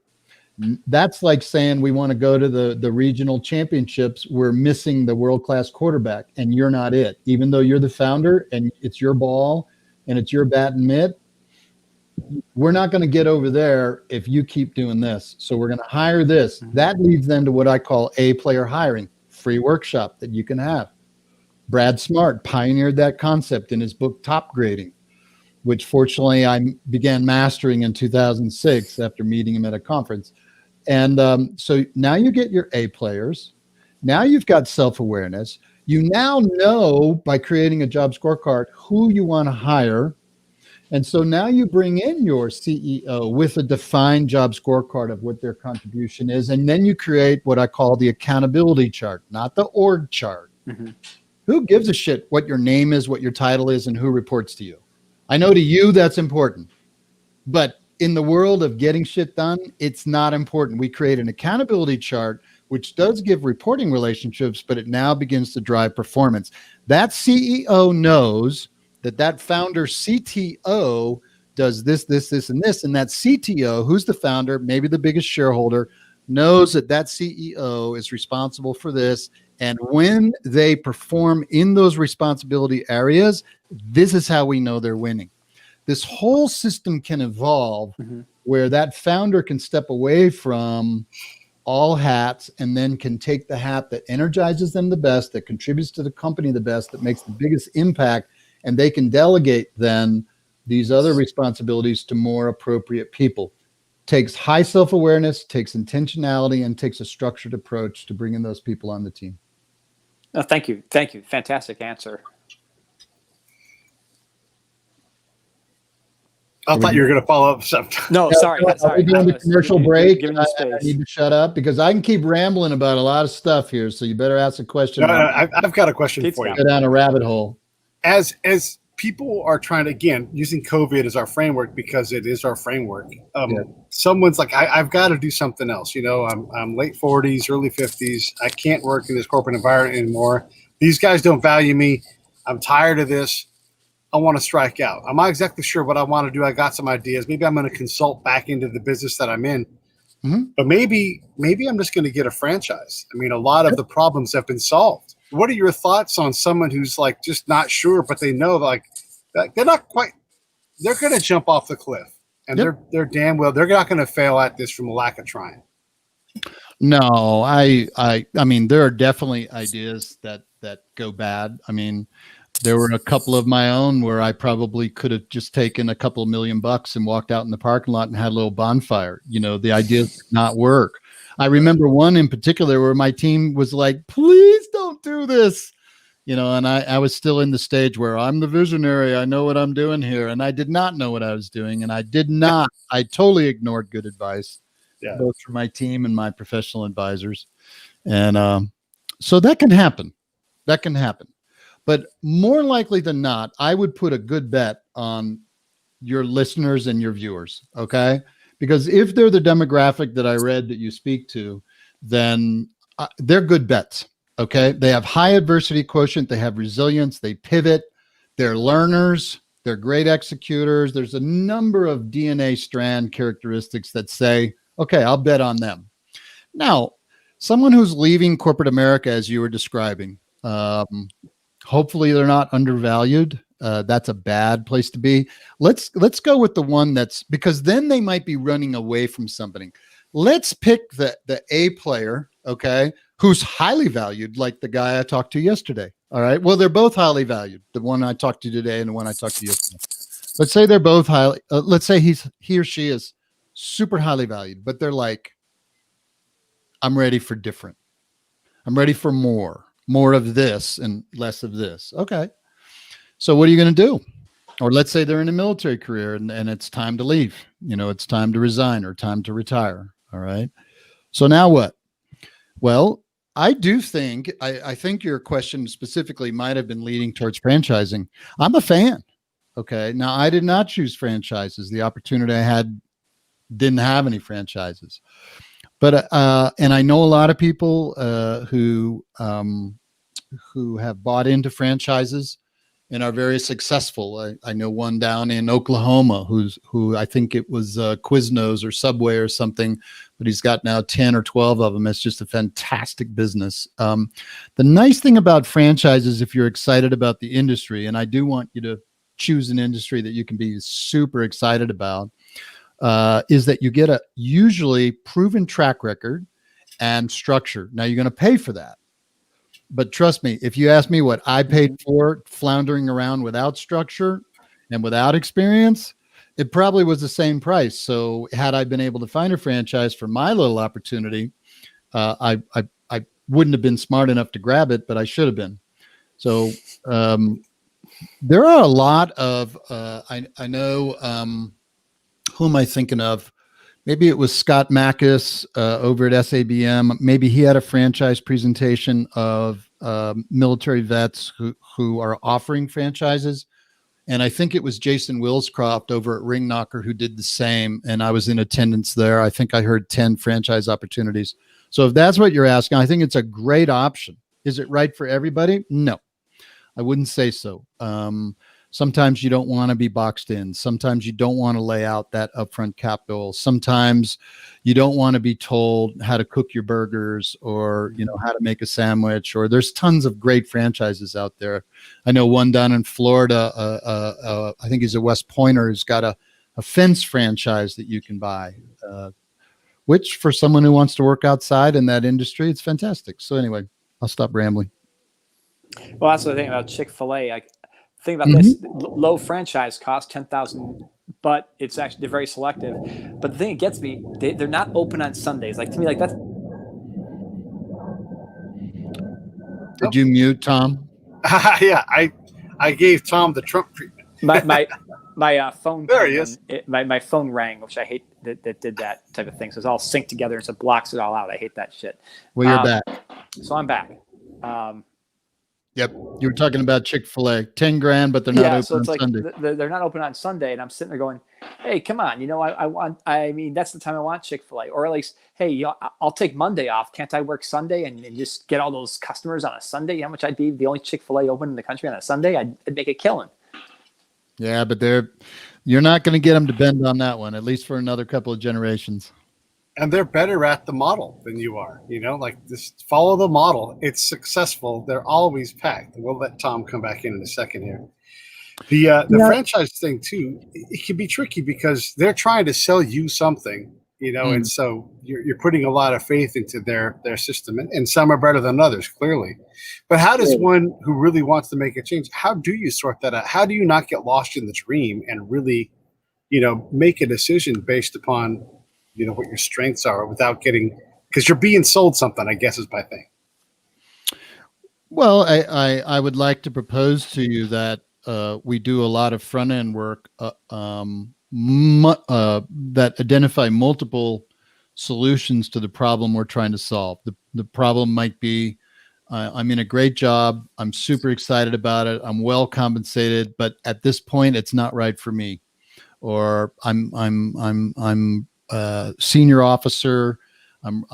That's like saying we want to go to the regional championships. We're missing the world-class quarterback, and you're not it. Even though you're the founder and it's your ball and it's your bat and mitt, we're not going to get over there if you keep doing this. So we're going to hire this. That leads then to what I call A-player hiring, free workshop that you can have. Brad Smart pioneered that concept in his book, Top Grading, which fortunately I began mastering in 2006 after meeting him at a conference. And so now you get your A players. Now you've got self-awareness. You now know, by creating a job scorecard, who you want to hire. And so now you bring in your CEO with a defined job scorecard of what their contribution is. And then you create what I call the accountability chart, not the org chart. Who gives a shit what your name is, what your title is, and who reports to you? I know to you that's important. But in the world of getting shit done, it's not important. We create an accountability chart, which does give reporting relationships, but it now begins to drive performance. That CEO knows that founder CTO does this, and this. And that CTO, who's the founder, maybe the biggest shareholder, knows that CEO is responsible for this. And when they perform in those responsibility areas, this is how we know they're winning. This whole system can evolve where that founder can step away from all hats and then can take the hat that energizes them the best, that contributes to the company the best, that makes the biggest impact, and they can delegate then these other responsibilities to more appropriate people. Takes high self-awareness, takes intentionality, and takes a structured approach to bringing those people on the team. Oh, thank you. Thank you. Fantastic answer. I thought you were going to follow up something. No, sorry. Are we doing the commercial break? I need to shut up because I can keep rambling about a lot of stuff here. So you better ask a question. No, I've got a question for you. Go down a rabbit hole. As people are trying to, again, using COVID as our framework because it is our framework. Someone's like, I've got to do something else. You know, I'm late 40s, early 50s. I can't work in this corporate environment anymore. These guys don't value me. I'm tired of this. I want to strike out. I'm not exactly sure what I want to do. I got some ideas. Maybe I'm going to consult back into the business that I'm in. But maybe I'm just going to get a franchise. I mean, a lot of the problems have been solved. What are your thoughts on someone who's like just not sure, but they know like they're not quite, they're going to jump off the cliff and they're damn well, they're not going to fail at this from a lack of trying. No, I mean, there are definitely ideas that go bad. I mean, there were a couple of my own where I probably could have just taken a couple of $1 million and walked out in the parking lot and had a little bonfire. You know, the idea did not work. I remember one in particular where my team was like, please don't do this. You know, and I was still in the stage where I'm the visionary. I know what I'm doing here. And I did not know what I was doing. And I totally ignored good advice, both from my team and my professional advisors. And so that can happen. That can happen. But more likely than not, I would put a good bet on your listeners and your viewers, okay? Because if they're the demographic that I read that you speak to, then they're good bets, okay? They have high adversity quotient. They have resilience. They pivot. They're learners. They're great executors. There's a number of DNA strand characteristics that say, okay, I'll bet on them. Now, someone who's leaving corporate America, as you were describing, hopefully they're not undervalued. That's a bad place to be. Let's go with the one that's, because then they might be running away from something. Let's pick the A player, okay, who's highly valued, like the guy I talked to yesterday. All right. Well, they're both highly valued. The one I talked to today and the one I talked to yesterday. Let's say they're both highly. Let's say he or she is super highly valued, but they're like, I'm ready for different. I'm ready for more of this and less of this. Okay. So what are you going to do? Or let's say they're in a military career and it's time to leave. You know, it's time to resign or time to retire. All right. So now what? Well, I do think, I think your question specifically might have been leading towards franchising. I'm a fan. Okay. Now I did not choose franchises. The opportunity I had didn't have any franchises. But and I know a lot of people who have bought into franchises and are very successful. I know one down in Oklahoma who I think it was Quiznos or Subway or something, but he's got now 10 or 12 of them. It's just a fantastic business. The nice thing about franchises, if you're excited about the industry, and I do want you to choose an industry that you can be super excited about, is that you get a usually proven track record and structure. Now you're going to pay for that. But trust me, if you ask me what I paid for floundering around without structure and without experience, it probably was the same price. So had I been able to find a franchise for my little opportunity, I wouldn't have been smart enough to grab it, but I should have been. So there are a lot of, I know, who am I thinking of? Maybe it was Scott Mackis over at SABM. Maybe he had a franchise presentation of military vets who are offering franchises. And I think it was Jason Willscroft over at Ring Knocker who did the same. And I was in attendance there. I think I heard 10 franchise opportunities. So if that's what you're asking, I think it's a great option. Is it right for everybody? No, I wouldn't say so. Sometimes you don't want to be boxed in. Sometimes you don't want to lay out that upfront capital. Sometimes you don't want to be told how to cook your burgers or, how to make a sandwich, or there's tons of great franchises out there. I know one down in Florida, I think he's a West Pointer, who's got a fence franchise that you can buy, which for someone who wants to work outside in that industry, it's fantastic. So anyway, I'll stop rambling. Well, that's the thing about ChickfilA. Think about this: low franchise cost $10,000, but it's actually they're very selective. But the thing that gets me, they're not open on Sundays. Like to me, like that's. Did you mute Tom? Yeah, I gave Tom the Trump treatment. my phone. There he is. My phone rang, which I hate that did that type of thing. So it's all synced together and so it blocks it all out. I hate that shit. Well, you're back. So I'm back. Yep, you were talking about ChickfilA, $10,000, but they're not open so it's on like Sunday. They're not open on Sunday, and I'm sitting there going, "Hey, come on, I mean, that's the time I want Chick-fil-A, or at least, hey, I'll take Monday off. Can't I work Sunday and just get all those customers on a Sunday? How much I'd be the only Chick-fil-A open in the country on a Sunday? I'd make a killing." Yeah, but you're not going to get them to bend on that one, at least for another couple of generations. And they're better at the model than you are, like just follow the model. It's successful. They're always packed. We'll let Tom come back in a second here. The franchise thing too, it can be tricky because they're trying to sell you something, and so you're putting a lot of faith into their system, and some are better than others, clearly. But how does one who really wants to make a change, how do you sort that out? How do you not get lost in the dream and really, make a decision based upon what your strengths are without because you're being sold something, I guess is my thing. Well, I would like to propose to you that we do a lot of front end work that identify multiple solutions to the problem we're trying to solve. The problem might be I'm in a great job. I'm super excited about it. I'm well compensated, but at this point, it's not right for me. Or I'm senior officer. I'm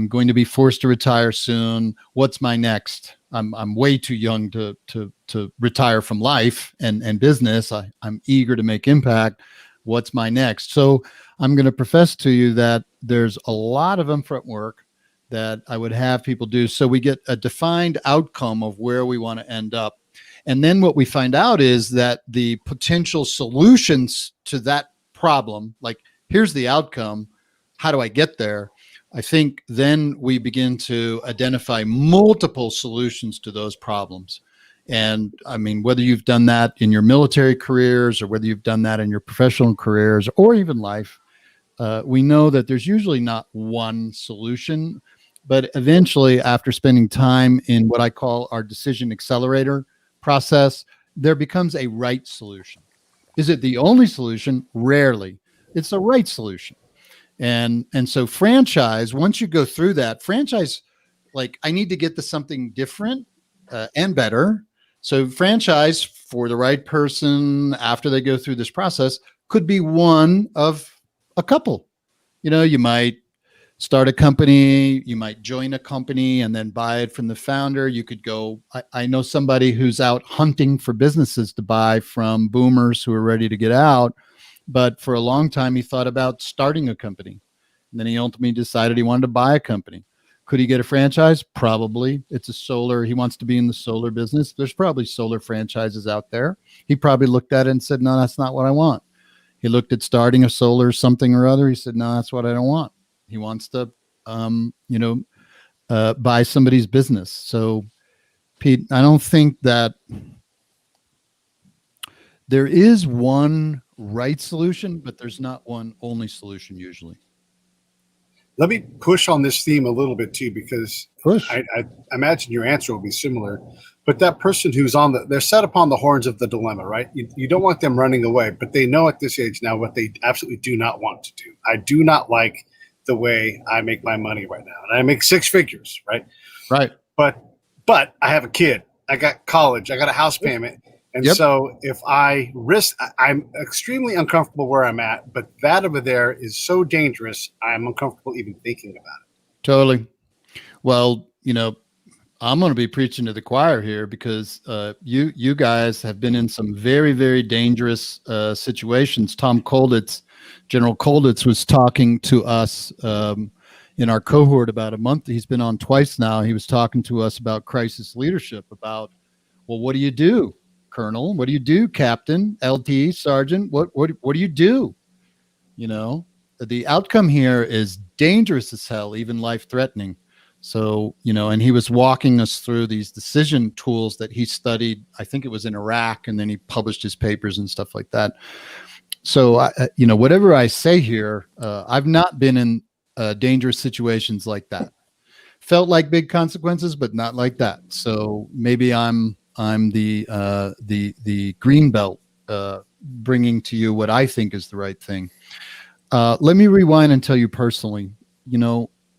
going to be forced to retire soon. What's my next? I'm way too young to retire from life and business. I'm eager to make impact. What's my next? So I'm going to profess to you that there's a lot of upfront work that I would have people do. So we get a defined outcome of where we want to end up. And then what we find out is that the potential solutions to that problem, like here's the outcome, how do I get there? I think then we begin to identify multiple solutions to those problems. And I mean, whether you've done that in your military careers or whether you've done that in your professional careers or even life, we know that there's usually not one solution, but eventually after spending time in what I call our decision accelerator process, there becomes a right solution. Is it the only solution? Rarely. It's the right solution. And so franchise, once you go through that, franchise, like I need to get to something different and better. So franchise for the right person after they go through this process could be one of a couple. You might start a company, you might join a company and then buy it from the founder. You could go, I know somebody who's out hunting for businesses to buy from boomers who are ready to get out. But for a long time, he thought about starting a company. And then he ultimately decided he wanted to buy a company. Could he get a franchise? Probably. It's he wants to be in the solar business. There's probably solar franchises out there. He probably looked at it and said, no, that's not what I want. He looked at starting a solar something or other. He said, no, that's what I don't want. He wants to, buy somebody's business. So, Pete, I don't think that there is one right solution, but there's not one only solution usually. Let me push on this theme a little bit too, because I imagine your answer will be similar. But that person who's they're set upon the horns of the dilemma, right? You don't want them running away, but they know at this age now what they absolutely do not want to do. I do not like the way I make my money right now. And I make six figures, right? Right. But I have a kid. I got college. I got a house payment. And so if I risk, I'm extremely uncomfortable where I'm at, but that over there is so dangerous, I'm uncomfortable even thinking about it. Totally. Well, I'm going to be preaching to the choir here because you guys have been in some very, very dangerous situations. General Colditz was talking to us in our cohort about a month. He's been on twice now. He was talking to us about crisis leadership, about, well, what do you do, Colonel? What do you do, Captain, LT, Sergeant? What do you do? The outcome here is dangerous as hell, even life-threatening. So, and he was walking us through these decision tools that he studied. I think it was in Iraq, and then he published his papers and stuff like that. So, whatever I say here, I've not been in dangerous situations like that. Felt like big consequences, but not like that. So maybe I'm the green belt bringing to you what I think is the right thing. Let me rewind and tell you personally.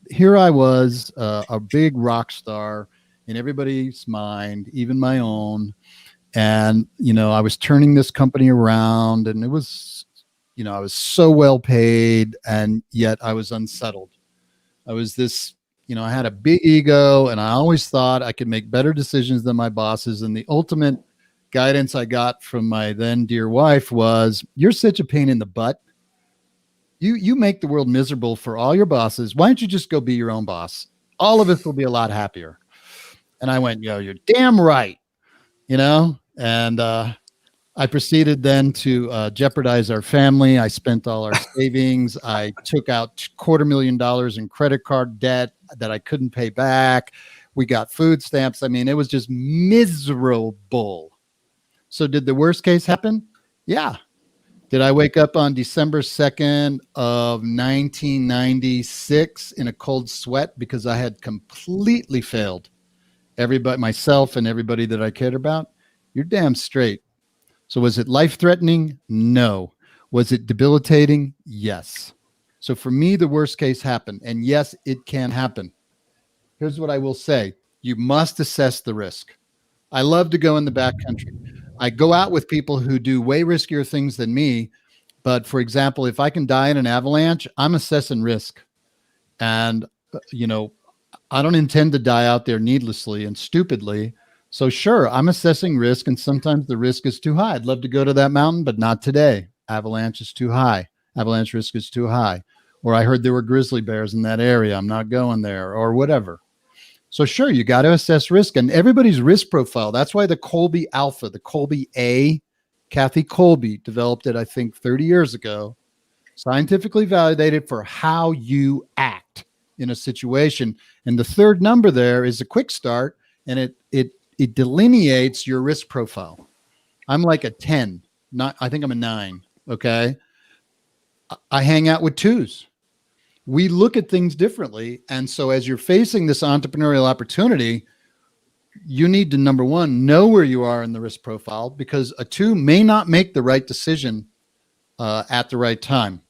Here I was, a big rock star in everybody's mind, even my own. And, I was turning this company around, and it was, I was so well paid, and yet I was unsettled. I was this, I had a big ego, and I always thought I could make better decisions than my bosses. And the ultimate guidance I got from my then dear wife was, you're such a pain in the butt. You make the world miserable for all your bosses. Why don't you just go be your own boss? All of us will be a lot happier. And I went, you're damn right. And I proceeded then to jeopardize our family. I spent all our savings. I took out $250,000 in credit card debt that I couldn't pay back. We got food stamps. I mean, it was just miserable. So did the worst case happen? Yeah. Did I wake up on December 2nd of 1996 in a cold sweat because I had completely failed everybody, myself and everybody that I cared about? You're damn straight. So was it life-threatening? No. Was it debilitating? Yes. So for me, the worst case happened. And yes, it can happen. Here's what I will say. You must assess the risk. I love to go in the backcountry. I go out with people who do way riskier things than me. But for example, if I can die in an avalanche, I'm assessing risk. And, I don't intend to die out there needlessly and stupidly. So sure, I'm assessing risk, and sometimes the risk is too high. I'd love to go to that mountain, but not today. Avalanche is too high. Avalanche risk is too high. Or I heard there were grizzly bears in that area. I'm not going there, or whatever. So sure, you got to assess risk, and everybody's risk profile. That's why the Kolbe Alpha, the Kolbe A, Kathy Kolbe developed it, I think, 30 years ago, scientifically validated for how you act in a situation. And the third number there is a quick start, and it delineates your risk profile. I'm like a 10, I think I'm a 9. Okay. I hang out with 2s. We look at things differently. And so as you're facing this entrepreneurial opportunity, you need to, number one, know where you are in the risk profile, because a 2 may not make the right decision at the right time.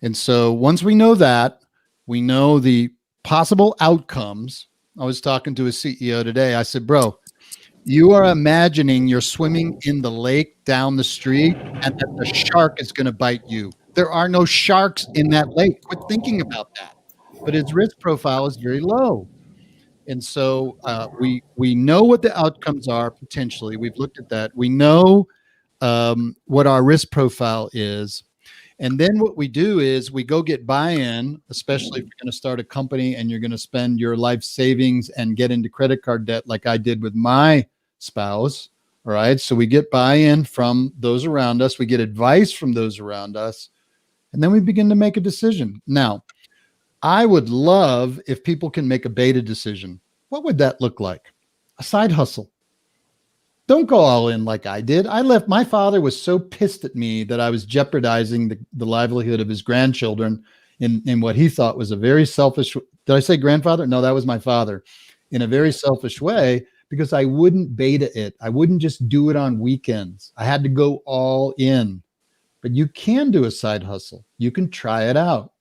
And so once we know that, we know the possible outcomes. I was talking to a CEO today. I said, bro, you are imagining you're swimming in the lake down the street and that the shark is going to bite you. There are no sharks in that lake. Quit thinking about that. But his risk profile is very low. And so we know what the outcomes are potentially. We've looked at that. We know what our risk profile is. And then what we do is we go get buy-in, especially if you're going to start a company and you're going to spend your life savings and get into credit card debt like I did with my spouse. All right. So we get buy-in from those around us. We get advice from those around us. And then we begin to make a decision. Now, I would love if people can make a beta decision. What would that look like? A side hustle. Don't go all in like I did. My father was so pissed at me that I was jeopardizing the livelihood of his grandchildren in what he thought was a very selfish, did I say grandfather? No, that was my father, in a very selfish way, because I wouldn't beta it. I wouldn't just do it on weekends. I had to go all in. But you can do a side hustle. You can try it out.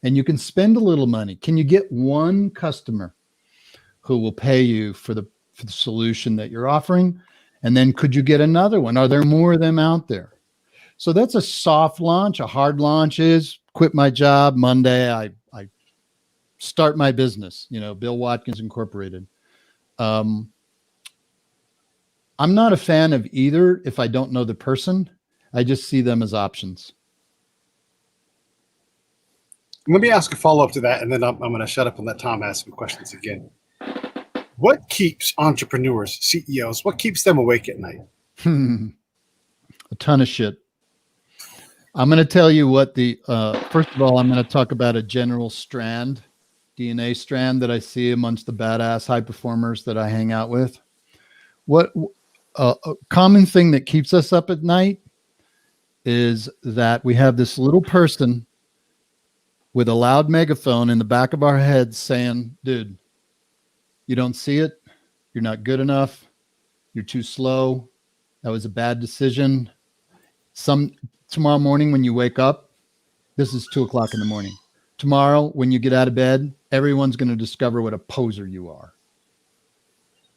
And you can spend a little money. Can you get one customer who will pay you for the solution that you're offering? And then could you get another one? Are there more of them out there? So that's a soft launch. A hard launch is quit my job Monday. I start my business, Bill Watkins Incorporated. I'm not a fan of either if I don't know the person. I just see them as options. Let me ask a follow-up to that, and then I'm going to shut up and let Tom ask some questions again. What keeps entrepreneurs, CEOs, what keeps them awake at night? A ton of shit. I'm going to tell you what first of all, I'm going to talk about a general strand, DNA strand that I see amongst the badass high performers that I hang out with. What a common thing that keeps us up at night is that we have this little person with a loud megaphone in the back of our heads saying, dude, you don't see it. You're not good enough. You're too slow. That was a bad decision. Tomorrow morning when you wake up, this is 2:00 in the morning. Tomorrow when you get out of bed, everyone's going to discover what a poser you are.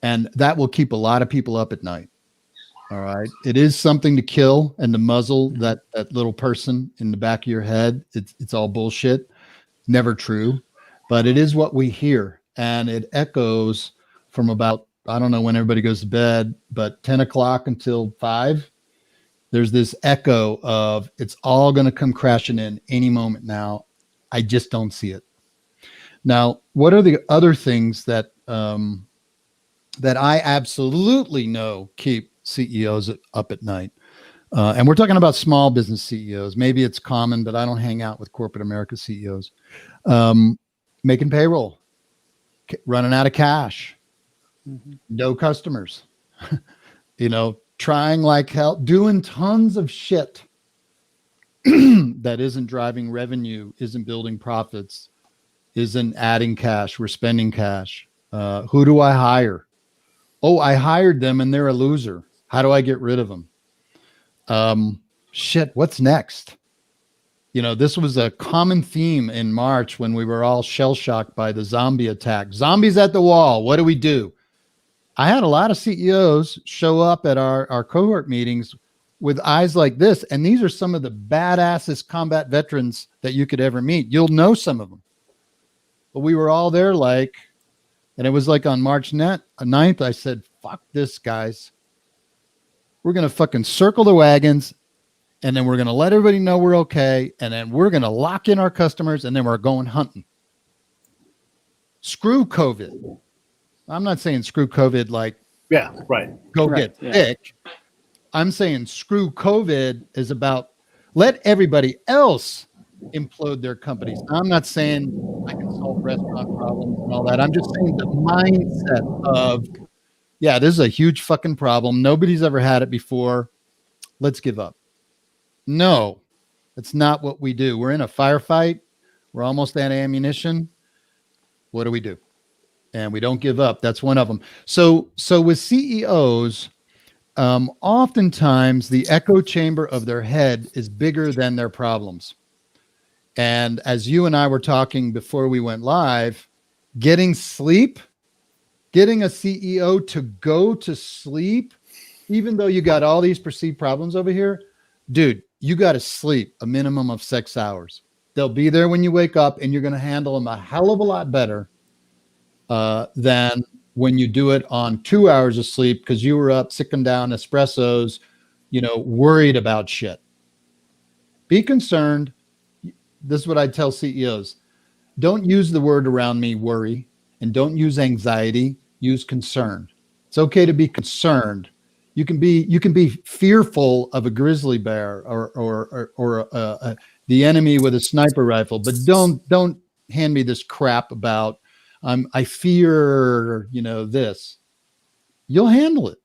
And that will keep a lot of people up at night. All right. It is something to kill and to muzzle that little person in the back of your head. It's all bullshit. Never true. But it is what we hear. And it echoes from about, I don't know when everybody goes to bed, but 10 o'clock until 5. There's this echo of it's all going to come crashing in any moment now. I just don't see it. Now, what are the other things that I absolutely know keep CEOs up at night? And we're talking about small business CEOs. Maybe it's common, but I don't hang out with corporate America CEOs. Making payroll, running out of cash, no customers, trying like hell, doing tons of shit that isn't driving revenue, isn't building profits, isn't adding cash. We're spending cash. Who do I hire? Oh, I hired them and they're a loser. How do I get rid of them? Shit, what's next? This was a common theme in March when we were all shell-shocked by the zombie attack. Zombies at the wall. What do we do? I had a lot of CEOs show up at our cohort meetings with eyes like this. And these are some of the badassest combat veterans that you could ever meet. You'll know some of them. But we were all there and it was like on March 9th, I said, fuck this, guys. We're going to fucking circle the wagons. And then we're going to let everybody know we're okay. And then we're going to lock in our customers. And then we're going hunting. Screw COVID. I'm not saying screw COVID like, yeah, right. Go get sick. I'm saying screw COVID is about let everybody else implode their companies. Now, I'm not saying I can solve restaurant problems and all that. I'm just saying the mindset of, yeah, this is a huge fucking problem. Nobody's ever had it before. Let's give up. No, that's not what we do. We're in a firefight. We're almost out of ammunition. What do we do? And we don't give up. That's one of them. So with CEOs, oftentimes the echo chamber of their head is bigger than their problems. And as you and I were talking before we went live, getting sleep, getting a CEO to go to sleep, even though you got all these perceived problems over here, dude, you got to sleep a minimum of 6 hours. They'll be there when you wake up and you're going to handle them a hell of a lot better than when you do it on 2 hours of sleep because you were up sicking down espressos, worried about shit. Be concerned. This is what I tell CEOs. Don't use the word around me, worry, and don't use anxiety. Use concern. It's okay to be concerned. You can be fearful of a grizzly bear or the enemy with a sniper rifle, but don't hand me this crap about I fear this. You'll handle it.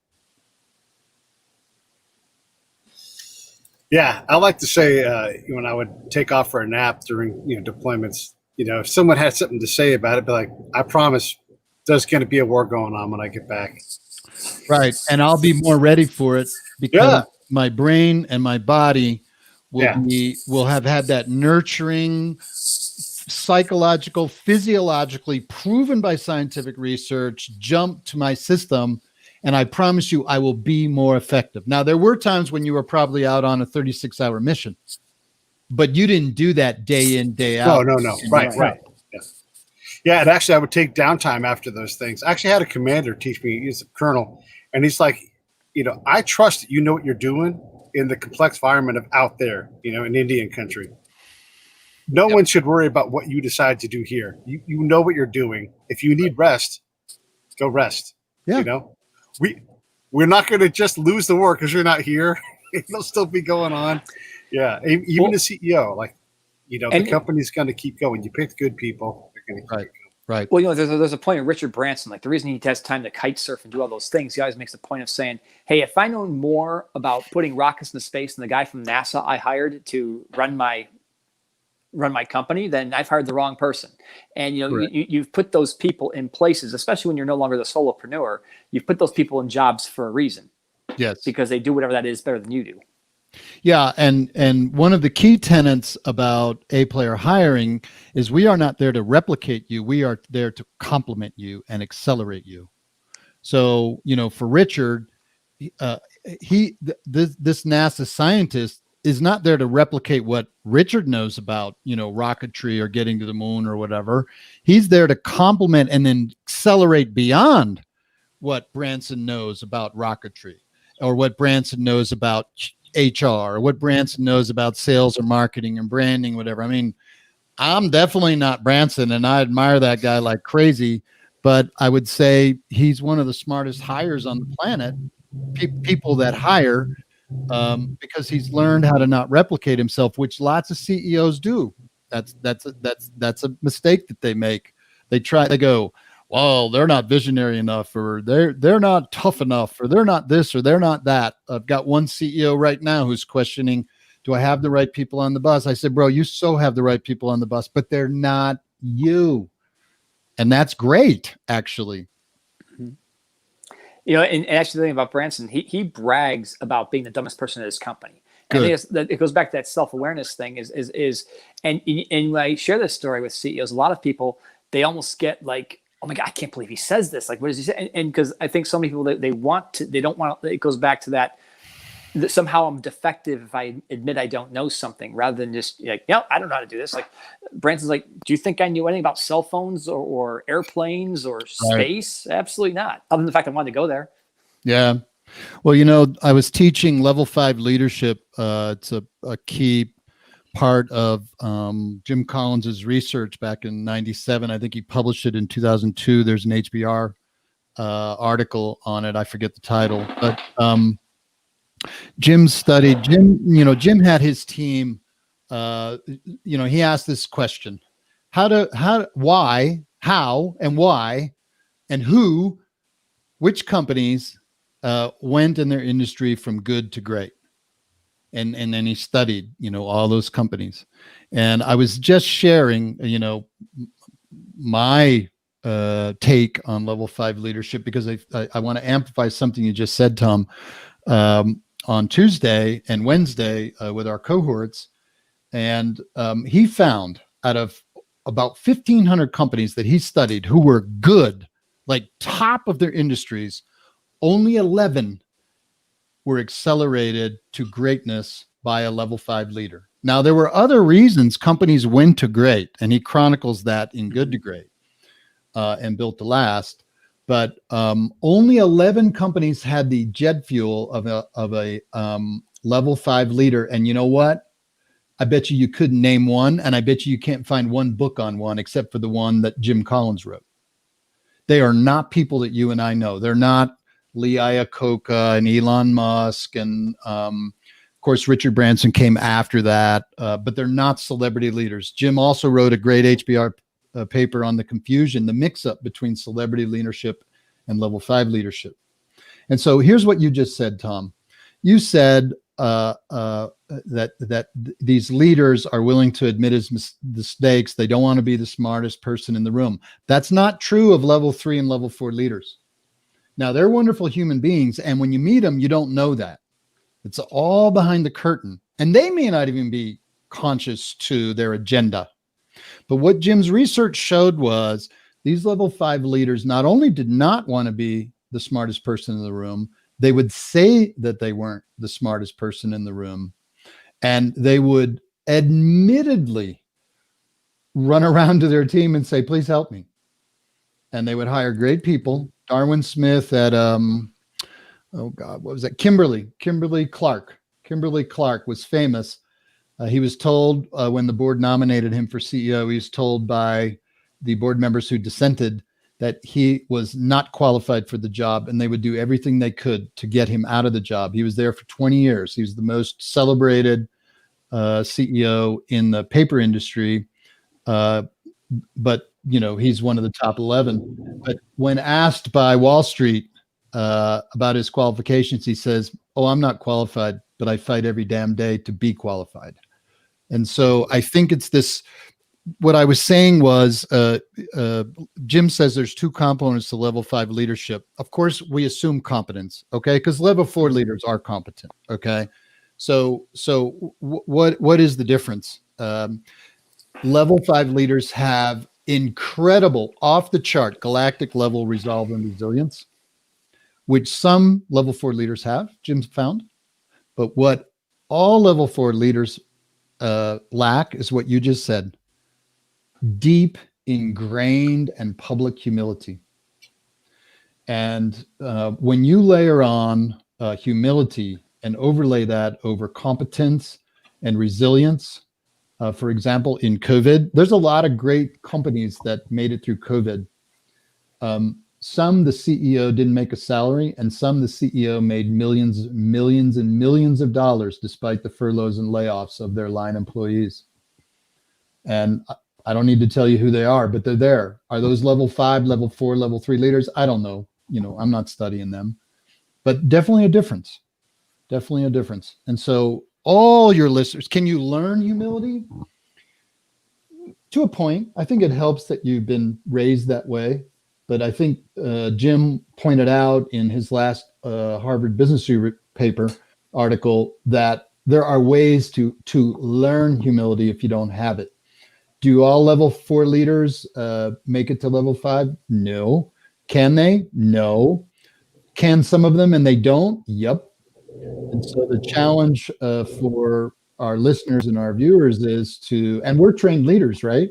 Yeah, I like to say when I would take off for a nap during deployments, if someone had something to say about it, be like, I promise there's going to be a war going on when I get back. Right, and I'll be more ready for it because my brain and my body will have had that nurturing, psychological, physiologically proven by scientific research jump to my system, And I promise you, I will be more effective. Now, there were times when you were probably out on a 36-hour mission, but you didn't do that day in, day out. No. Right. Yeah, and actually, I would take downtime after those things. I actually had a commander teach me. He's a colonel, and he's like, I trust that you know what you're doing in the complex environment of out there, in Indian country. No one should worry about what you decide to do here. You know what you're doing. If you need rest, go rest. Yeah. We're not going to just lose the war because you're not here. It'll still be going on. Yeah, even the CEO, the company's going to keep going. You pick good people, they're going to keep going. Right. Well, there's a point of Richard Branson, like the reason he has time to kite surf and do all those things, he always makes a point of saying, hey, if I know more about putting rockets into space than the guy from NASA I hired to run my company, then I've hired the wrong person. And you've put those people in places, especially when you're no longer the solopreneur, you've put those people in jobs for a reason. Yes. Because they do whatever that is better than you do. Yeah, and one of the key tenets about A-player hiring is we are not there to replicate you. We are there to complement you and accelerate you. So, for Richard, this NASA scientist is not there to replicate what Richard knows about, rocketry or getting to the moon or whatever. He's there to complement and then accelerate beyond what Branson knows about rocketry or what Branson knows about HR or what Branson knows about sales or marketing and branding, whatever. I mean, I'm definitely not Branson, and I admire that guy like crazy, but I would say he's one of the smartest hires on the planet, people that hire, because he's learned how to not replicate himself, which lots of CEOs do. That's a mistake that they make. They go, well, they're not visionary enough, or they're not tough enough, or they're not this, or they're not that. I've got one CEO right now who's questioning, do I have the right people on the bus? I said, bro, you so have the right people on the bus, but they're not you. And that's great, actually. And actually the thing about Branson, he brags about being the dumbest person in his company. And I think it goes back to that self-awareness thing and when I share this story with CEOs, a lot of people, they almost get like, oh my God, I can't believe he says this. Like, what does he say? And because I think so many people, they don't want to, it goes back to that somehow I'm defective if I admit I don't know something, rather than just like, I don't know how to do this. Like Branson's like, do you think I knew anything about cell phones or airplanes or space? Right. Absolutely not. Other than the fact I wanted to go there. Yeah. Well, I was teaching level 5 leadership. It's a key part of Jim Collins's research back in '97. I think he published it in 2002. There's an HBR article on it. I forget the title, but Jim had his team. He asked this question: why, how, and why, and who, which companies went in their industry from good to great. And then he studied, all those companies. And I was just sharing, my take on level 5 leadership, because I want to amplify something you just said, Tom, on Tuesday and Wednesday with our cohorts. And he found out of about 1,500 companies that he studied who were good, like top of their industries, only 11 were accelerated to greatness by a level 5 leader. Now, there were other reasons companies went to great, and he chronicles that in Good to Great and Built to Last. But only 11 companies had the jet fuel of a level 5 leader. And you know what? I bet you couldn't name one, and I bet you can't find one book on one except for the one that Jim Collins wrote. They are not people that you and I know. They're not Lee Iacocca and Elon Musk, and of course Richard Branson came after that, but they're not celebrity leaders. Jim also wrote a great HBR paper on the confusion, the mix-up between celebrity leadership and level 5 leadership. And so here's what you just said, Tom. You said that these leaders are willing to admit his mistakes. They don't want to be the smartest person in the room. That's not true of level 3 and level 4 leaders. Now, they're wonderful human beings, and when you meet them, you don't know that. It's all behind the curtain, and they may not even be conscious to their agenda. But what Jim's research showed was these level 5 leaders not only did not want to be the smartest person in the room. They would say that they weren't the smartest person in the room. And they would admittedly run around to their team and say, please help me. And they would hire great people. Darwin Smith at, oh God, what was that? Kimberly Clark. Kimberly Clark was famous. He was told when the board nominated him for CEO, he was told by the board members who dissented that he was not qualified for the job, and they would do everything they could to get him out of the job. He was there for 20 years. He was the most celebrated CEO in the paper industry. But, you know, he's one of the top 11. But when asked by Wall Street about his qualifications, he says, oh, I'm not qualified, but I fight every damn day to be qualified. And so I think it's this, what I was saying was, Jim says there's two components to level 5 leadership. Of course, we assume competence, okay? Because level 4 leaders are competent, okay? So what is the difference? Level 5 leaders have incredible, off the chart, galactic level resolve and resilience, which some level 4 leaders have, Jim's found. But what all level 4 leaders lack is what you just said: deep, ingrained, and public humility. And when you layer on humility and overlay that over competence and resilience, for example, in COVID, there's a lot of great companies that made it through COVID. Some the CEO didn't make a salary, and some the CEO made millions and millions of dollars despite the furloughs and layoffs of their line employees. And I don't need to tell you who they are, but they're there. Are those level 5, level 4, level 3 leaders? I don't know. You know, I'm not studying them, but definitely a difference. Definitely a difference. And so all your listeners, can you learn humility? To a point. I think it helps that you've been raised that way. But I think Jim pointed out in his last Harvard Business Review paper article that there are ways to learn humility if you don't have it. Do all level 4 leaders make it to level 5? No. Can they? No. Can some of them and they don't? Yep. And so the challenge for our listeners and our viewers is to, and we're trained leaders, right?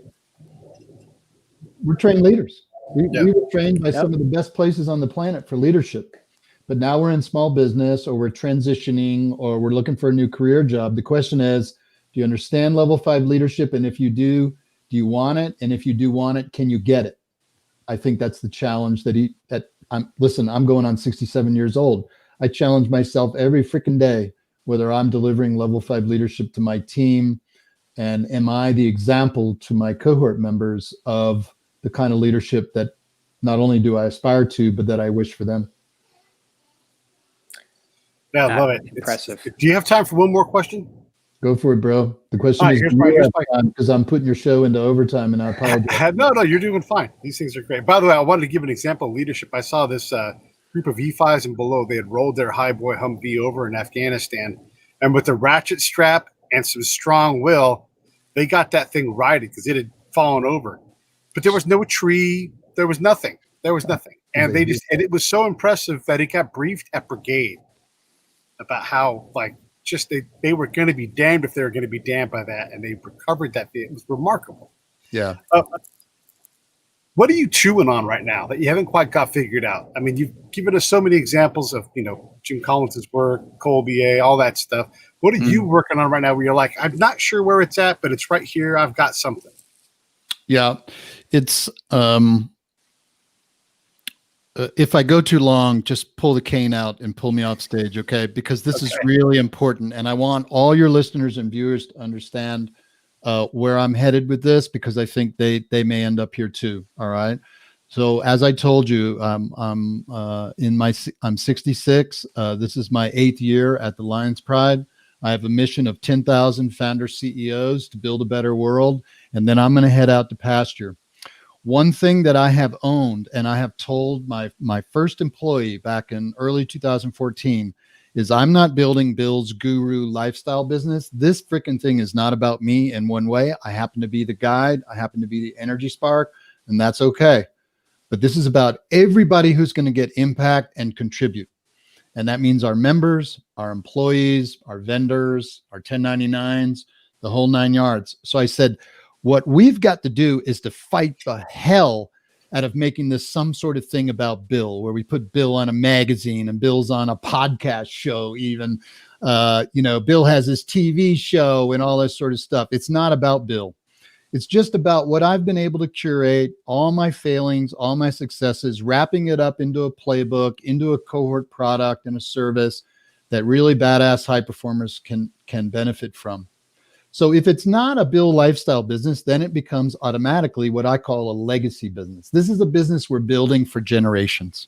We're trained leaders. We were trained by some of the best places on the planet for leadership. But now we're in small business, or we're transitioning, or we're looking for a new career job. The question is, do you understand level 5 leadership? And if you do you want it? And if you do want it, can you get it? I think that's the challenge I'm going on 67 years old. I challenge myself every freaking day, whether I'm delivering level 5 leadership to my team, and am I the example to my cohort members of the kind of leadership that not only do I aspire to, but that I wish for them. Yeah, I love it. Impressive. Do you have time for one more question? Go for it, bro. The question is, because I'm putting your show into overtime, and I apologize. No, you're doing fine. These things are great. By the way, I wanted to give an example of leadership. I saw this group of E5s and below. They had rolled their highboy Humvee over in Afghanistan, and with a ratchet strap and some strong will, they got that thing righted because it had fallen over. But there was no tree. There was nothing. And it was so impressive that it got briefed at brigade about how, like, just they were going to be damned if they were going to be damned by that. And they recovered that. It was remarkable. Yeah. What are you chewing on right now that you haven't quite got figured out? I mean, you've given us so many examples of, Jim Collins's work, Cole BA, all that stuff. What are you working on right now where you're like, I'm not sure where it's at, but it's right here. I've got something. Yeah, it's if I go too long, just pull the cane out and pull me off stage, okay? Because this is really important, and I want all your listeners and viewers to understand where I'm headed with this, because I think they may end up here too. All right. So as I told you, I'm 66. This is my 8th year at the Lions Pride. I have a mission of 10,000 founder CEOs to build a better world, and then I'm going to head out to pasture. One thing that I have owned, and I have told my first employee back in early 2014, is I'm not building Bill's guru lifestyle business. This freaking thing is not about me in one way. I happen to be the guide. I happen to be the energy spark, and that's okay. but this is about everybody who's going to get impact and contribute. And that means our members, our employees, our vendors, our 1099s, the whole 9 yards. So I said, what we've got to do is to fight the hell out of making this some sort of thing about Bill, where we put Bill on a magazine and Bill's on a podcast show even. Bill has his TV show and all this sort of stuff. It's not about Bill. It's just about what I've been able to curate, all my failings, all my successes, wrapping it up into a playbook, into a cohort product and a service that really badass high performers can benefit from. So if it's not a Bill lifestyle business, then it becomes automatically what I call a legacy business. This is a business we're building for generations.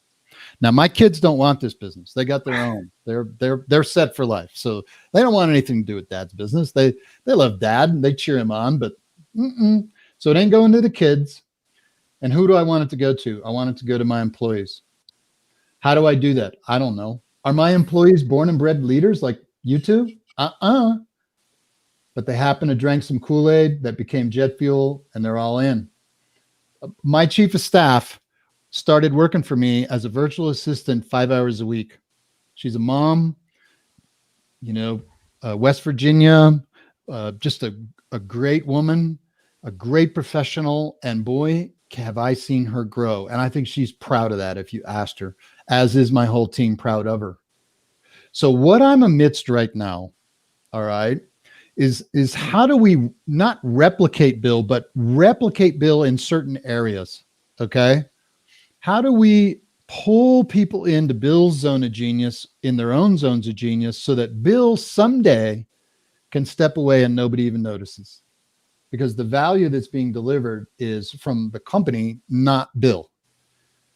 Now, my kids don't want this business. They got their own. They're set for life. So they don't want anything to do with dad's business. They love dad and they cheer him on, but so it ain't going to the kids. And who do I want it to go to? I want it to go to my employees. How do I do that? I don't know. Are my employees born and bred leaders like you two? But they happen to drink some Kool-Aid that became jet fuel and they're all in. My chief of staff started working for me as a virtual assistant 5 hours a week. She's a mom, West Virginia, just a great woman, a great professional, and boy, have I seen her grow. And I think she's proud of that if you asked her, as is my whole team proud of her. So what I'm amidst right now, all right, is how do we not replicate Bill, but replicate Bill in certain areas, okay? How do we pull people into Bill's zone of genius in their own zones of genius so that Bill someday can step away and nobody even notices? Because the value that's being delivered is from the company, not Bill.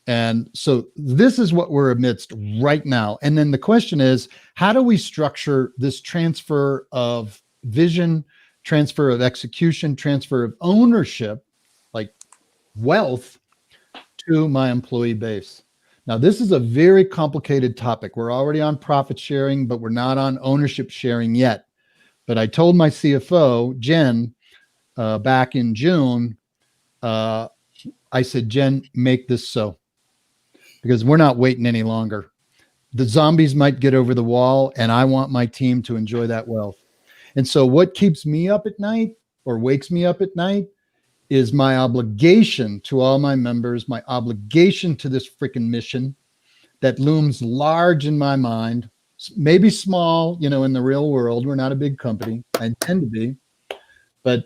And so this is what we're amidst right now. And then the question is, how do we structure this transfer of vision, transfer of execution, transfer of ownership, like wealth, to my employee base? Now, this is a very complicated topic. We're already on profit sharing, but we're not on ownership sharing yet. But I told my CFO, Jen, back in June, I said, Jen, make this so, because we're not waiting any longer. The zombies might get over the wall, and I want my team to enjoy that wealth. And so what keeps me up at night or wakes me up at night is my obligation to all my members, my obligation to this freaking mission that looms large in my mind, maybe small, in the real world. We're not a big company. I intend to be. But,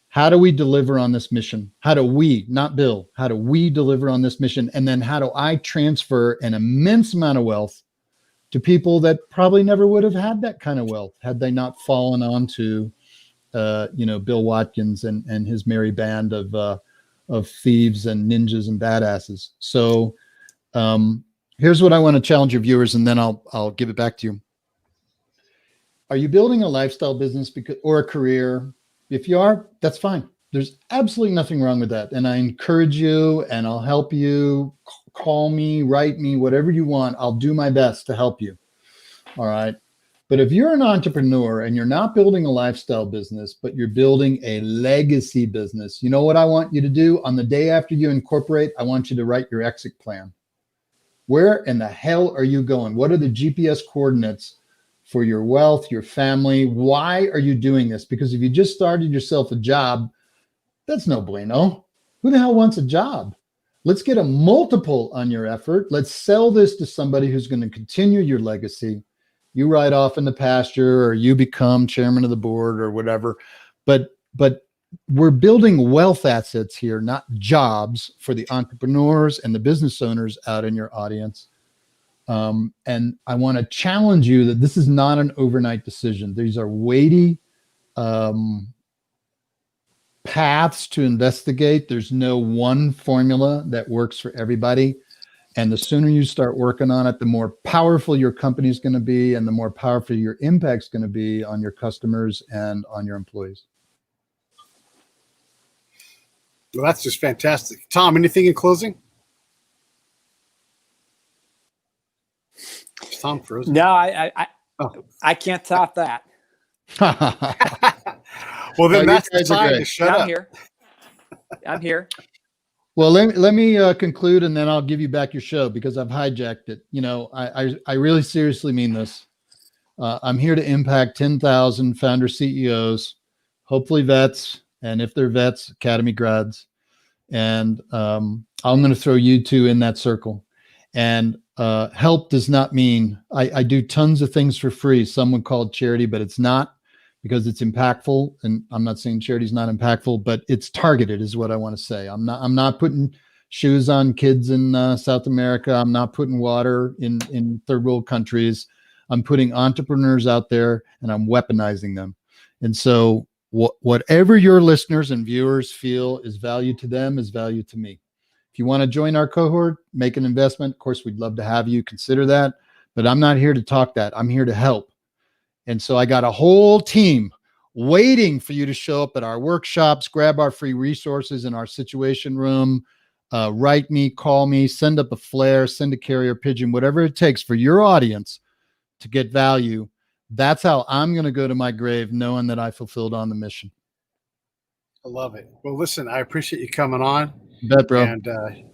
how do we deliver on this mission? How do we, not Bill, how do we deliver on this mission? And then how do I transfer an immense amount of wealth to people that probably never would have had that kind of wealth had they not fallen onto, Bill Watkins and his merry band of thieves and ninjas and badasses. So here's what I want to challenge your viewers, and then I'll give it back to you. Are you building a lifestyle business or a career? If you are, that's fine. There's absolutely nothing wrong with that. And I encourage you, and I'll help you. Call me, write me, whatever you want. I'll do my best to help you. All right. But if you're an entrepreneur and you're not building a lifestyle business, but you're building a legacy business, you know what I want you to do? On the day after you incorporate, I want you to write your exit plan. Where in the hell are you going? What are the GPS coordinates for your wealth, your family? Why are you doing this? Because if you just started yourself a job, that's no bueno. Who the hell wants a job? Let's get a multiple on your effort. Let's sell this to somebody who's going to continue your legacy. You ride off in the pasture, or you become chairman of the board or whatever. But we're building wealth assets here, not jobs, for the entrepreneurs and the business owners out in your audience. And I want to challenge you that this is not an overnight decision. These are weighty paths to investigate. There's no one formula that works for everybody. And the sooner you start working on it, the more powerful your company is going to be, and the more powerful your impact is going to be on your customers and on your employees. Well, that's just fantastic. Tom, anything in closing? Is Tom frozen? No, I can't top that. Well, then that's the time to shut up. I'm here. Well, let me conclude, and then I'll give you back your show because I've hijacked it. You know, I really seriously mean this. I'm here to impact 10,000 founder CEOs, hopefully vets, and if they're vets, academy grads. And I'm going to throw you two in that circle. And help does not mean I do tons of things for free. Some would call it charity, but it's not, because it's impactful. And I'm not saying charity's not impactful, but it's targeted is what I want to say. I'm not putting shoes on kids in South America. I'm not putting water in third world countries. I'm putting entrepreneurs out there and I'm weaponizing them. And so whatever your listeners and viewers feel is value to them is value to me. If you want to join our cohort, make an investment, of course, we'd love to have you consider that, but I'm not here to talk that. I'm here to help. And so I got a whole team waiting for you to show up at our workshops, grab our free resources in our situation room, write me, call me, send up a flare, send a carrier pigeon, whatever it takes for your audience to get value. That's how I'm going to go to my grave, knowing that I fulfilled on the mission. I love it. Well, listen, I appreciate you coming on. You bet, bro. And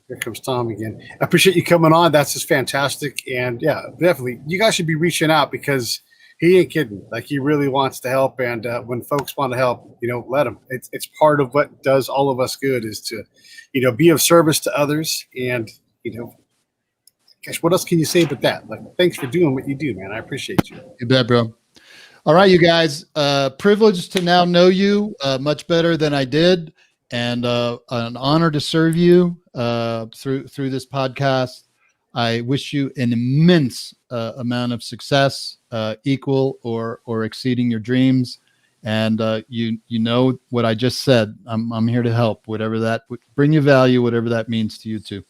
here comes Tom again. I appreciate you coming on. That's just fantastic. And yeah, definitely, you guys should be reaching out because he ain't kidding. Like, he really wants to help. And when folks want to help, you know, let them. It's part of what does all of us good is to, you know, be of service to others. And, you know, gosh, what else can you say but that? Like, thanks for doing what you do, man. I appreciate you. You bet, bro. All right, you guys. Privileged to now know you much better than I did, and an honor to serve you through this podcast. I wish you an immense amount of success, equal or exceeding your dreams. And you know what I just said. I'm here to help. Whatever that bring you value, whatever that means to you too.